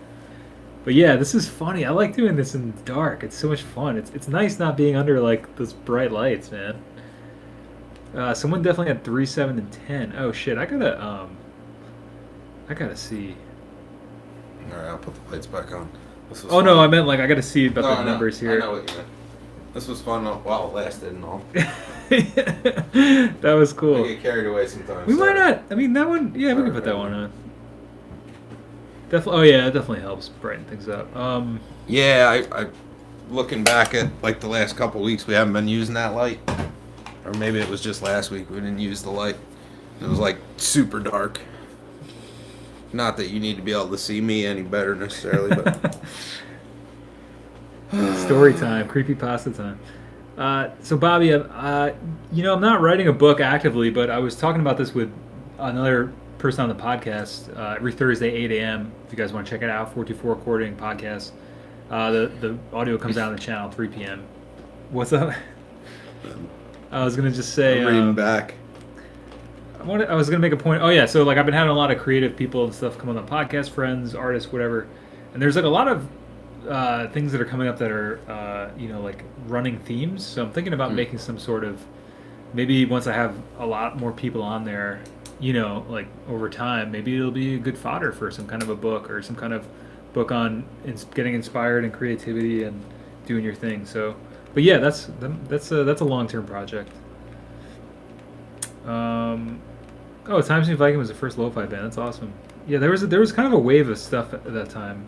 But yeah, this is funny. I like doing this in the dark. It's so much fun. It's nice not being under like those bright lights, man. Someone definitely had 3, 7, and 10. Oh shit! I gotta see. All right, I'll put the lights back on. Oh no, I meant like I gotta see about the I know. numbers here. I know what you meant. This was fun while it lasted and all. That was cool. I get carried away sometimes. We might not. I mean, that one. Yeah, we can put that one on. Definitely. Oh yeah, it definitely helps brighten things up. Yeah, I looking back at like the last couple of weeks, we haven't been using that light, or maybe it was just last week we didn't use the light. It was like super dark. Not that you need to be able to see me any better necessarily, but story time, creepypasta time. So Bobby, you know, I'm not writing a book actively, but I was talking about this with another person on the podcast every Thursday, 8 a.m. If you guys want to check it out, 424 Recording Podcast. The audio comes out on the channel 3 p.m. What's up? I was gonna just say. I'm reading back. I was gonna make a point. Oh yeah, so like I've been having a lot of creative people and stuff come on the podcast, friends, artists, whatever, and there's like a lot of things that are coming up that are you know, like running themes. So I'm thinking about making some sort of, maybe once I have a lot more people on there, you know, like over time, maybe it'll be a good fodder for some kind of a book or some kind of book on getting inspired and creativity and doing your thing. So, but yeah, that's a long-term project. Oh, Times New Viking was the first lo-fi band. That's awesome. Yeah, there was kind of a wave of stuff at that time.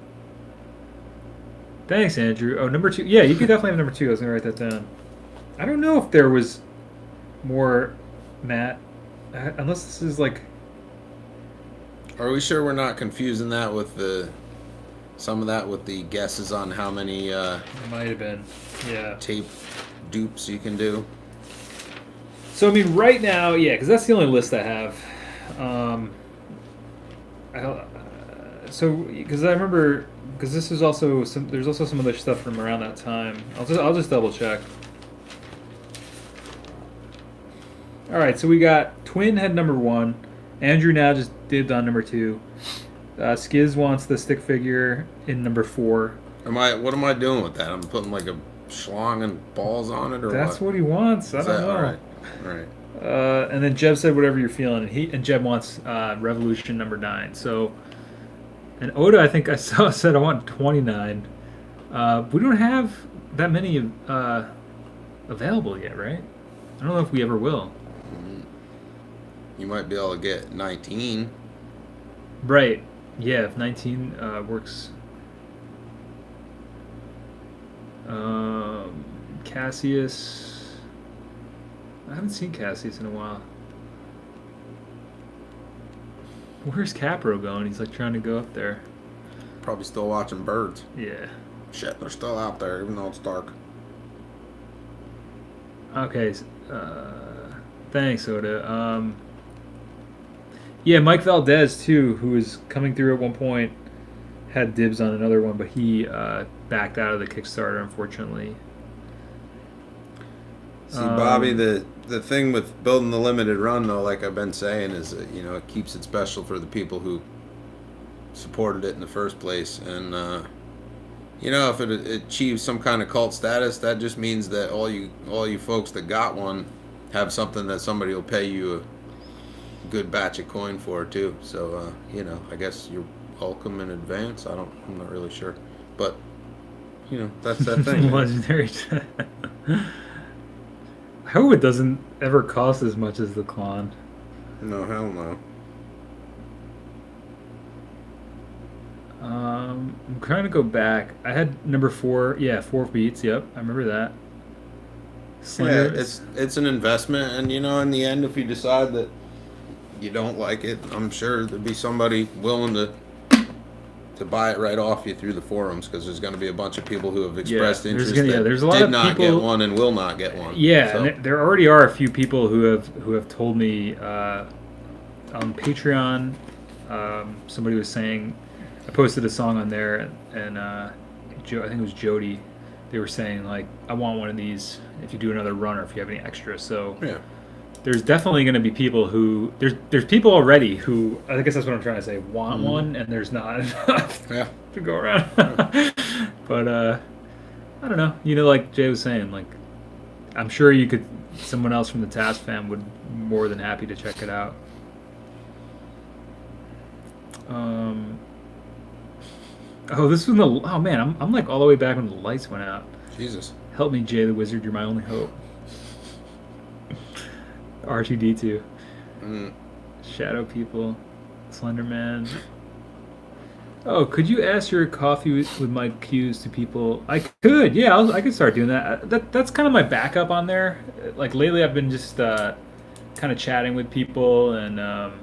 Thanks, Andrew. Oh, number 2. Yeah, you could definitely have number 2. I was gonna write that down. I don't know if there was more, Matt, unless this is like. Are we sure we're not confusing that with some of that with the guesses on how many It might have been. Yeah. tape dupes you can do? So I mean, right now, yeah, because that's the only list I have. So because I remember, because this is also there's also some other stuff from around that time. I'll just double check. All right, so we got Twin had number 1. Andrew now just did on number 2. Skiz wants the stick figure in number 4. What am I doing with that? I'm putting like a schlong and balls on it, or That's what he wants. I don't know. All right. All right. And then Jeb said whatever you're feeling, and Jeb wants Revolution number 9. So, and Oda, I think I saw said I want 29. We don't have that many available yet, right? I don't know if we ever will. You might be able to get 19. Right. Yeah, if 19 works. Cassius. I haven't seen Cassius in a while. Where's Capro going? He's like trying to go up there. Probably still watching birds. Yeah. Shit, they're still out there, even though it's dark. Okay. Thanks, Oda. Yeah, Mike Valdez too, who was coming through at one point, had dibs on another one, but he backed out of the Kickstarter, unfortunately. See, Bobby, the thing with building the limited run, though, like I've been saying, is that, you know, it keeps it special for the people who supported it in the first place. And, you know, if it achieves some kind of cult status, that just means that all you folks that got one have something that somebody will pay you a good batch of coin for, too. So, you know, I guess you're welcome in advance. I'm not really sure. But, you know, that's that thing. Legendary. I hope it doesn't ever cost as much as the Klon. No, hell no. I'm trying to go back. I had number four. Yeah, 4 beats. Yep, I remember that. Yeah, Slender. it's an investment, and you know, in the end, if you decide that you don't like it, I'm sure there'd be somebody willing to buy it right off you through the forums, because there's going to be a bunch of people who have Yeah, expressed interest there's a that lot did of not get people. one and will not get one. Yeah, and So there already are a few people who have told me on Patreon. Somebody was saying I posted a song on there, and I think it was Jody. They were saying like, I want one of these if you do another run or if you have any extra. So yeah, there's definitely going to be people who there's people already who, I guess that's what I'm trying to say, want hmm one, and there's not enough yeah, to go around. yeah. But I don't know. You know, like Jay was saying, like I'm sure you could. Someone else from the Tascfam would more than happy to check it out. Um, oh, this was the. Oh man, I'm like all the way back when the lights went out. Jesus. Help me, Jay the Wizard. You're my only hope. R2D2, Mm. Shadow People, Slender Man. Oh, could you ask your coffee with my cues to people? I could, yeah, I could start doing that. That's kind of my backup on there. Like lately, I've been just kind of chatting with people, and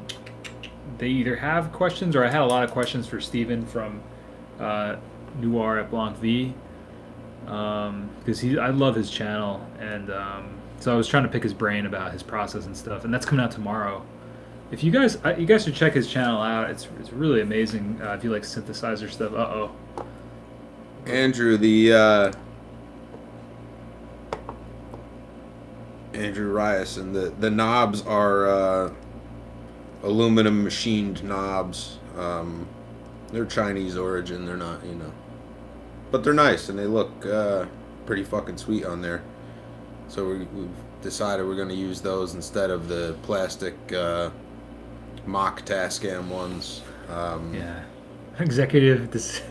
they either have questions or I had a lot of questions for Steven from uh, Noir at Blanc V, because I love his channel, and so I was trying to pick his brain about his process and stuff, and that's coming out tomorrow. If you guys should check his channel out. It's really amazing if you like synthesizer stuff. Uh oh. Andrew, Andrew Ryerson, the knobs are aluminum machined knobs. They're Chinese origin. They're not, you know, but they're nice and they look pretty fucking sweet on there. So we've decided we're going to use those instead of the plastic mock Tascam ones. Yeah. Executive. It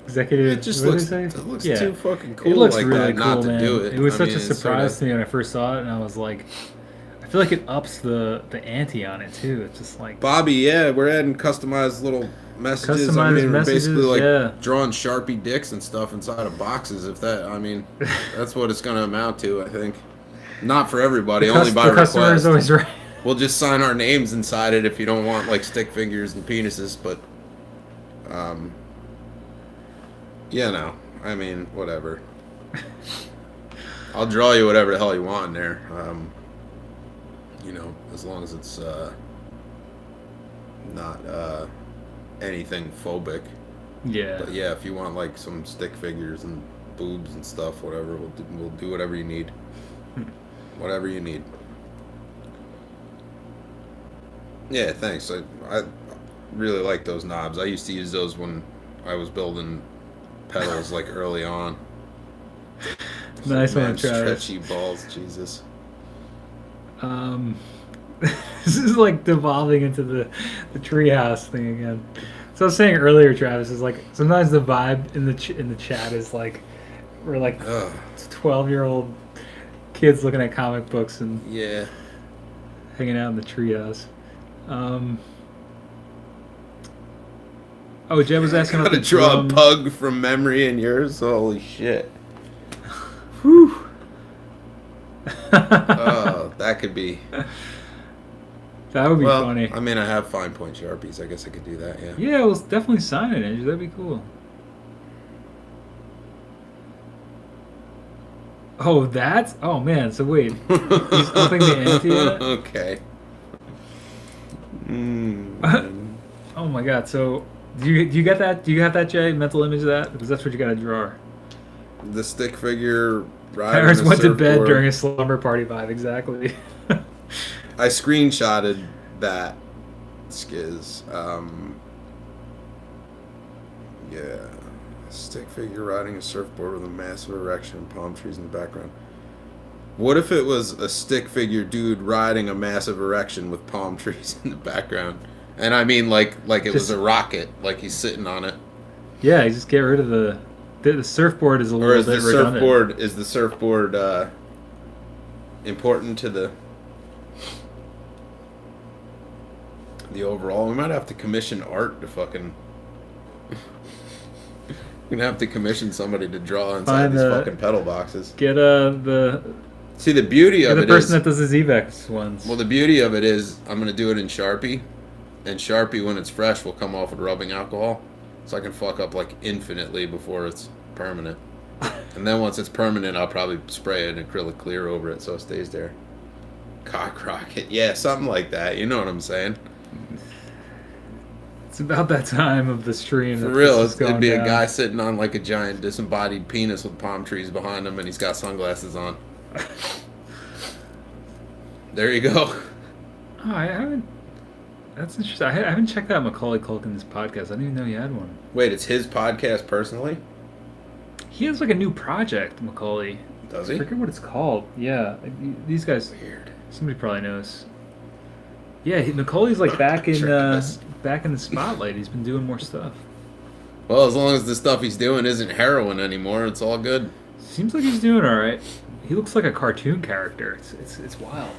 Executive. just What do they looks say? it looks Yeah. too fucking It cool looks like really that not cool, to man. do it. It was I such mean, a it's sort surprise of to me when I first saw it, and I was like, I feel like it ups the ante on it too. It's just like Bobby, yeah, we're adding customized little messages. I customized mean, we're basically messages. like Yeah. drawing Sharpie dicks and stuff inside of boxes. If that, I mean, that's what it's going to amount to, I think. Not for everybody, only by The customer is request. always right. We'll just sign our names inside it if you don't want like stick figures and penises, but um you know, I mean, whatever. I'll draw you whatever the hell you want in there. You know, as long as it's not anything phobic. Yeah. But yeah, if you want like some stick figures and boobs and stuff, whatever, we'll do whatever you need. Whatever you need. Yeah, thanks. I really like those knobs. I used to use those when I was building pedals like early on. Nice Man, one, Travis. stretchy balls, Jesus. Um, this is like devolving into the treehouse thing again. So I was saying earlier, Travis, is like sometimes the vibe in the chat is like we're like Ugh. 12-year-old kids looking at comic books and Yeah. hanging out in the treehouse. Um, oh, Jeb was asking about Gotta the draw drum. a pug from memory in yours. Holy shit. Whew. Oh, that could be. That would be Well, funny. I mean, I have fine point Sharpies. I guess I could do that, yeah. Yeah, we'll definitely sign it, Andrew. That'd be cool. Oh, that's. Oh man. So wait, he's upping the ante. Yet? Okay. Mm. Oh my god. So do you get that? Do you have that, Jay? Mental image of that? Because that's what you got to draw. The stick figure riding Parents a went to bed surfboard. during a slumber party vibe. Exactly. I screenshotted that skiz. Yeah. Stick figure riding a surfboard with a massive erection and palm trees in the background. What if it was a stick figure dude riding a massive erection with palm trees in the background? And I mean like it was a rocket, like he's sitting on it. Yeah, you just get rid of the surfboard is a Or little is bit the redundant. surfboard important to the overall? We might have to commission art to fucking We're gonna have to commission somebody to draw inside Find these the fucking pedal boxes. get See, the beauty get of the it person is, that does his Evex ones. well, the beauty of it is, I'm gonna do it in Sharpie, and Sharpie, when it's fresh, will come off with rubbing alcohol, so I can fuck up like infinitely before it's permanent. And then once it's permanent, I'll probably spray an acrylic clear over it so it stays there. Cock rocket, yeah, something like that. You know what I'm saying? It's about that time of the stream For that real, this is it'd going be a down. guy sitting on like a giant disembodied penis with palm trees behind him, and he's got sunglasses on. There you go. Oh, I haven't. That's interesting. I haven't checked out Macaulay Culkin's podcast. I didn't even know he had one. Wait, it's his podcast personally? He has like a new project, Macaulay. Does I he? forget what it's called. Yeah, these guys. Weird. Somebody probably knows. Yeah, Macaulay's like Travis. back in the spotlight. He's been doing more stuff. Well, as long as the stuff he's doing isn't heroin anymore, it's all good. Seems like he's doing all right. He looks like a cartoon character. It's wild.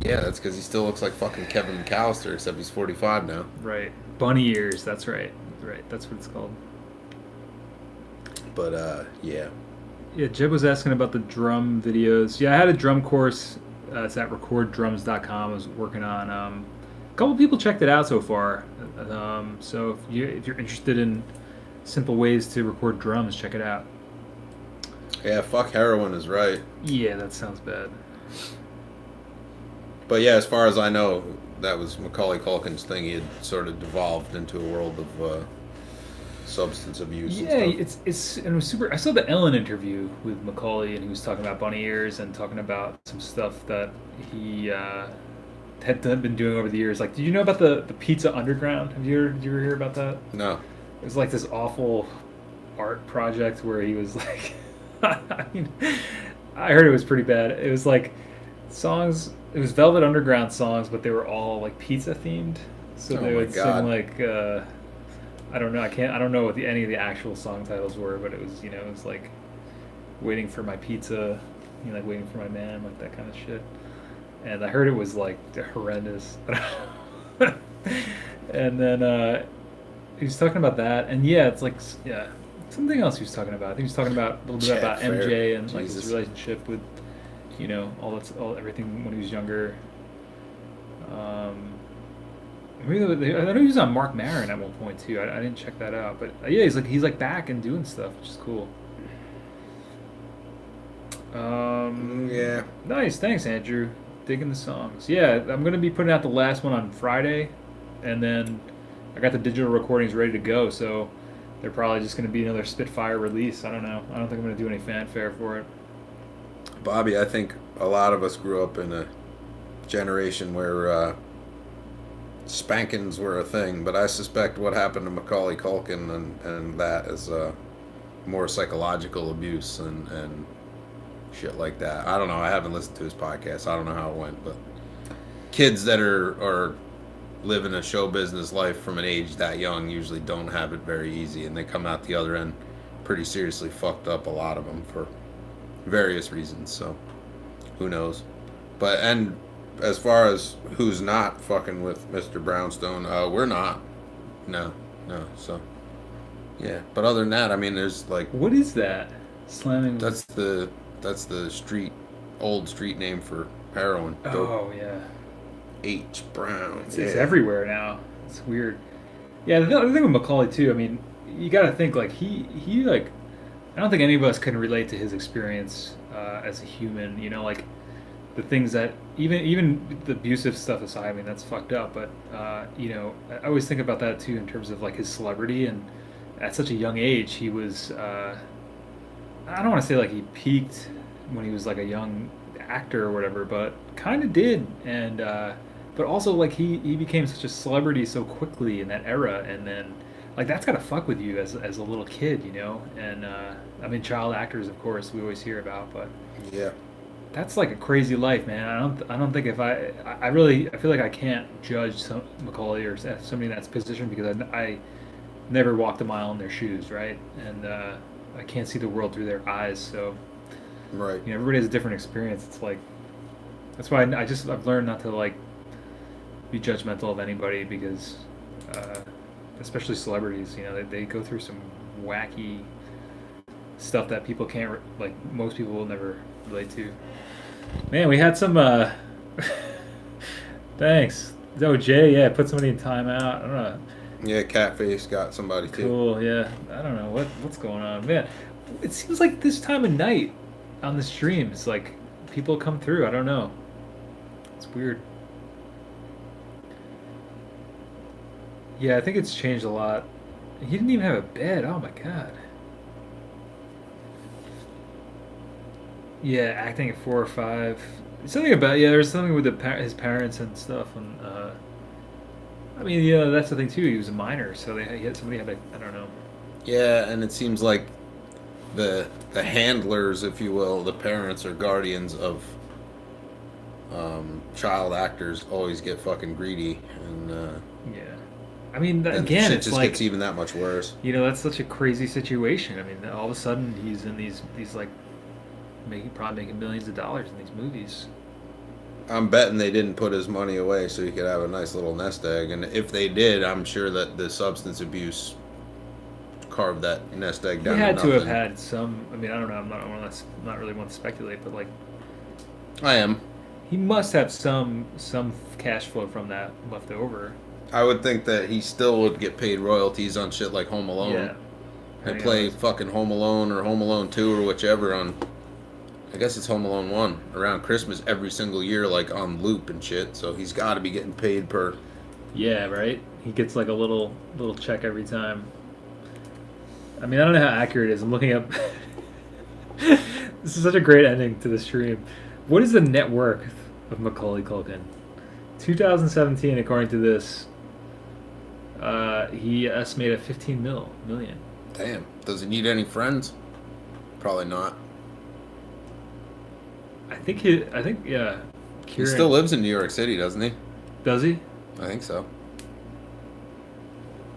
Yeah, that's because he still looks like fucking Kevin McAllister, except he's 45 now. Right. Bunny ears. That's right. Right. That's what it's called. But, yeah. Yeah, Jeb was asking about the drum videos. Yeah, I had a drum course. It's at recorddrums.com. I was working on. A couple people checked it out so far. So if you're interested in simple ways to record drums, check it out. Yeah, fuck heroin is right. Yeah, that sounds bad. But yeah, as far as I know, that was Macaulay Culkin's thing. He had sort of devolved into a world of substance abuse. Yeah, and stuff. it's and it was super. I saw the Ellen interview with Macaulay, and he was talking about bunny ears and talking about some stuff that he had been doing over the years. Like, did you know about the Pizza Underground? Did you ever hear about that? No. It was like this awful art project where he was like, I mean, I heard it was pretty bad. It was like songs. It was Velvet Underground songs, but they were all like pizza themed. So Oh they my would God. sing like I don't know. I don't know what any of the actual song titles were, but it was it was like waiting for my pizza, like waiting for my man, like that kind of shit. And I heard it was like horrendous. And then he was talking about that, and yeah, it's like something else he was talking about. I think he was talking about a little bit Chat about fair. MJ and like his Jesus. relationship with everything when he was younger. Maybe I know he was on Mark Maron at one point too. I didn't check that out, but yeah, he's like back and doing stuff, which is cool. Yeah. Nice, thanks Andrew. Digging the songs. Yeah, I'm gonna be putting out the last one on Friday, and then I got the digital recordings ready to go. So they're probably just gonna be another Spitfire release. I don't know. I don't think I'm gonna do any fanfare for it. Bobby, I think a lot of us grew up in a generation where spankings were a thing, but I suspect what happened to Macaulay Culkin and that is more psychological abuse and shit like that. I don't know. I haven't listened to his podcast. I don't know how it went, but kids that are living a show business life from an age that young usually don't have it very easy, and they come out the other end pretty seriously fucked up, a lot of them, for various reasons. So who knows? But and as far as who's not fucking with Mr. Brownstone, we're not. No. So yeah. But other than that, I mean, there's like What is that? Slamming. that's the old street name for heroin. Dope. Oh yeah. H. Brown. It's Yeah. everywhere now. It's weird. Yeah, the thing with Macaulay too. I mean, you got to think like he like. I don't think any of us can relate to his experience as a human. Like the things that even the abusive stuff aside. I mean, that's fucked up. But I always think about that too in terms of like his celebrity, and at such a young age, he was. I don't want to say like he peaked when he was like a young actor or whatever, but kind of did, and but also like he became such a celebrity so quickly in that era, and then like that's gotta fuck with you as a little kid, and I mean child actors of course we always hear about, but Yeah. that's like a crazy life, man. I don't think if I really I feel like I can't judge Macaulay or somebody in that position because I never walked a mile in their shoes, right? And I can't see the world through their eyes, so Right. everybody has a different experience. It's like that's why I've learned not to like be judgmental of anybody because especially celebrities. You know, they go through some wacky stuff that people can't like. Most people will never relate to. Man, we had some. Thanks. Oh, Jay, yeah, put somebody in timeout. I don't know. Yeah, Catface got somebody too. Cool, yeah. I don't know what's going on, man. It seems like this time of night on the streams, like people come through. I don't know. It's weird. Yeah, I think it's changed a lot. He didn't even have a bed. Oh my god. Yeah, acting at 4 or 5. Something about there's something with his parents and stuff, and I mean, that's the thing too. He was a minor, so somebody had to, I don't know. Yeah, and it seems like the handlers, if you will, the parents or guardians of child actors always get fucking greedy, and Yeah, I mean, then again, shit it's just like gets even that much worse. that's such a crazy situation. I mean, all of a sudden he's in these like probably making millions of dollars in these movies. I'm betting they didn't put his money away so he could have a nice little nest egg, and if they did, I'm sure that the substance abuse carved that nest egg He down had to to have nothing. had some. I mean, I don't know. I'm not really one to speculate, but like I am. he must have some cash flow from that left over. I would think that he still would get paid royalties on shit like Home Alone. Yeah, They depending on play his- fucking Home Alone or Home Alone 2 or whichever on, I guess it's Home Alone 1, around Christmas every single year, like on loop and shit. So he's got to be getting paid per. Yeah, right. He gets like a little check every time. I mean, I don't know how accurate it is. I'm looking up. This is such a great ending to the stream. What is the net worth of Macaulay Culkin? 2017, according to this, he estimated 15 million. Damn. Does he need any friends? Probably not. I think yeah. He Kieran, still lives in New York City, doesn't he? does he? I think so.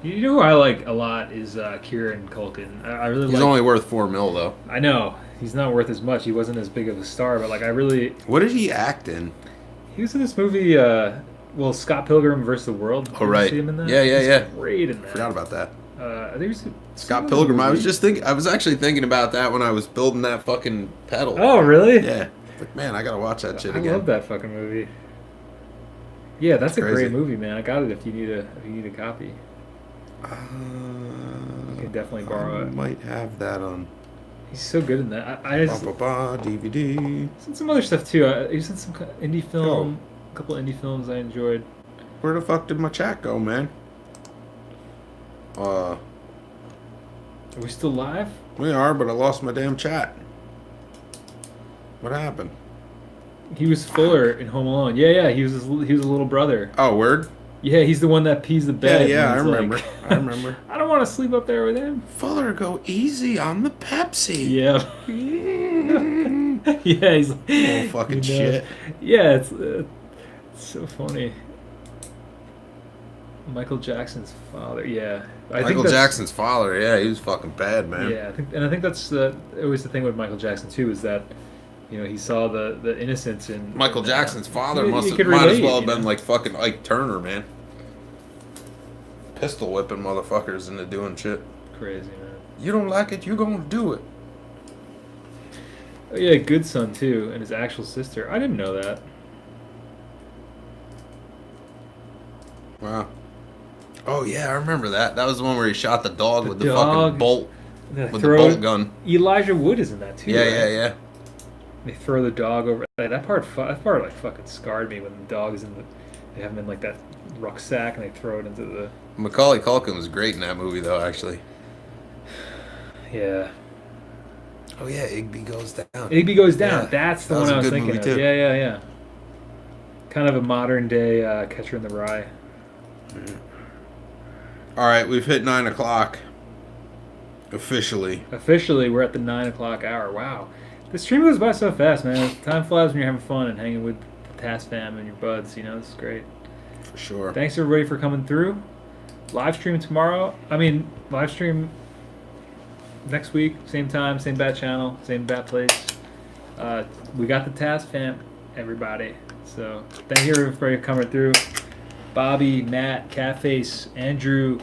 You know who I like a lot is Kieran Culkin. I really He's like. only worth $4 million though. I know he's not worth as much. He wasn't as big of a star, but like I really. What did he act in? He was in this movie. Scott Pilgrim versus the World. Did Oh, you right. see him in that? Yeah, yeah, He's yeah. Great in that. Forgot about that. I think it was Scott Pilgrim. I was actually thinking about that when I was building that fucking pedal. Oh, really? Yeah. Like, man, I gotta watch that shit I again. love that fucking movie. Yeah, that's a Crazy. great movie, man. I got it if you need a copy. You can definitely borrow I it. might have that on He's so good in that. I just DVD. he's in some other stuff too. He's in some indie film, a couple indie films I enjoyed. Where the fuck did my chat go, man? Are we still live? We are, but I lost my damn chat. What happened? He was Fuller in Home Alone. Yeah, he was a little brother. Oh, word? Yeah, he's the one that pees the bed. Yeah, and I he's remember. like, I remember. I don't want to sleep up there with him. Fuller, go easy on the Pepsi. Yeah. Yeah, he's Oh, fucking shit. Yeah, it's so funny. Michael Jackson's father. Yeah, Michael Jackson's father, yeah, he was fucking bad, man. Yeah, I think that's always the thing with Michael Jackson too, is that he saw the innocence in Michael Jackson's father You might as could well relate, have been like fucking Ike Turner, man. Pistol whipping motherfuckers into doing shit. Crazy, man. You don't like it, you gonna do it. Oh yeah, Good Son too, and his actual sister. I didn't know that. Wow. Oh yeah, I remember that. That was the one where he shot the dog with the dog, fucking bolt, They with the throw- bolt gun. Elijah Wood is in that too. Yeah, right? yeah, yeah. They throw the dog over. That part like fucking scarred me when the dog is in the. They have him in like that rucksack and they throw it into the. Macaulay Culkin was great in that movie, though. Actually. Yeah. Oh yeah, Igby Goes Down. Igby Goes Down. Yeah, That's the that one was a I was good thinking movie, of. too. Yeah. Kind of a modern day Catcher in the Rye. All right, we've hit 9 o'clock. Officially. Officially, we're at the 9 o'clock hour. Wow. The stream goes by so fast, man. Time flies when you're having fun and hanging with the Tascfam and your buds. This is great. For sure. Thanks everybody for coming through. Live stream tomorrow. Live stream next week. Same time, same bat channel, same bat place. We got the Tascfam, everybody. So thank you everybody for coming through. Bobby, Matt, Catface, Andrew,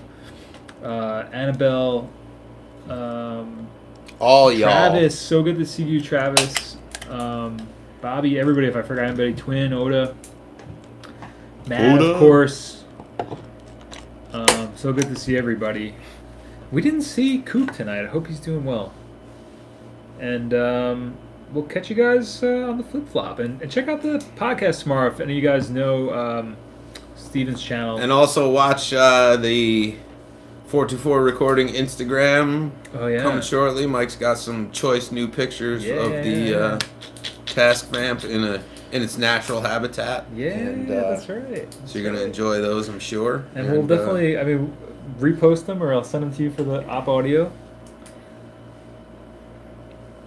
Annabelle, um, All y'all. Travis. So good to see you, Travis. Bobby, everybody. If I forgot anybody, Twin, Oda, Matt, of Oda. course. So good to see everybody. We didn't see Coop tonight. I hope he's doing well. And we'll catch you guys on the flip flop. And check out the podcast tomorrow if any of you guys know Steven's channel. And also watch the 424 recording Instagram Oh, yeah. coming shortly. Mike's got some choice new pictures Yeah. of the Tascfam in its natural habitat. Yeah, and, that's right. So you're gonna enjoy those, I'm sure. And we'll definitely, repost them or I'll send them to you for the op audio.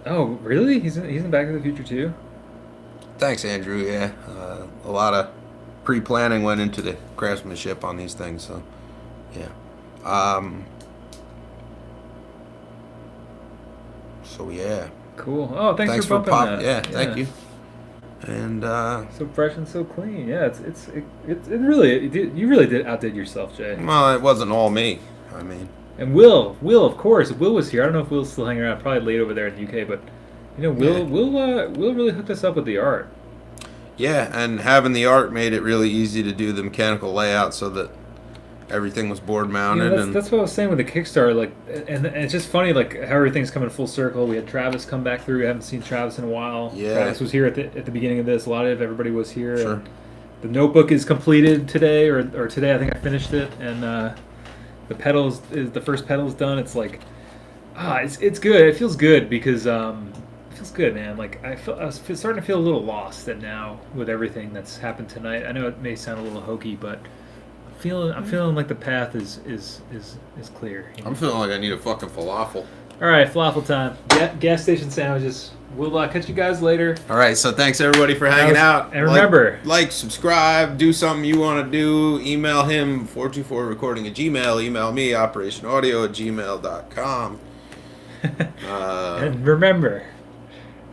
Oh, really? He's in Back to the Future too? Thanks, Andrew. Yeah, a lot of pre-planning went into the craftsmanship on these things. So, yeah. So yeah. Cool. Oh, thanks for bumping that. Yeah, thank you. And so fresh and so clean. Yeah, you really did outdid yourself, Jay. well, it wasn't all me. I mean, and Will, of course, Will was here. I don't know if Will's still hanging around. Probably late over there in the UK, but Will really hooked us up with the art. Yeah, and having the art made it really easy to do the mechanical layout so that everything was board mounted. That's what I was saying with the Kickstarter. Like, and it's just funny, like how everything's coming full circle. We had Travis come back through. We haven't seen Travis in a while. Yeah, Travis was here at the beginning of this. A lot of everybody was here. Sure. And the notebook is completed today, or today. I think I finished it, and the first pedal's done. It's like, it's good. It feels good because it feels good, man. Like I was starting to feel a little lost, and now with everything that's happened tonight, I know it may sound a little hokey, but I'm feeling like the path is clear. I'm feeling like I need a fucking falafel. All right, falafel time. Gas station sandwiches. We'll catch you guys later. All right, so thanks everybody for hanging out. And remember, like, subscribe, do something you want to do. Email him 424recording at Gmail. Email me operationaudio@gmail.com. And remember,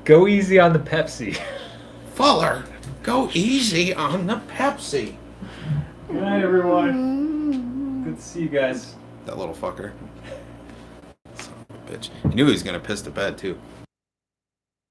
go easy on the Pepsi. Fuller, go easy on the Pepsi. Good night, everyone. Good to see you guys. That little fucker. Son of a bitch. He knew he was going to piss the bed, too.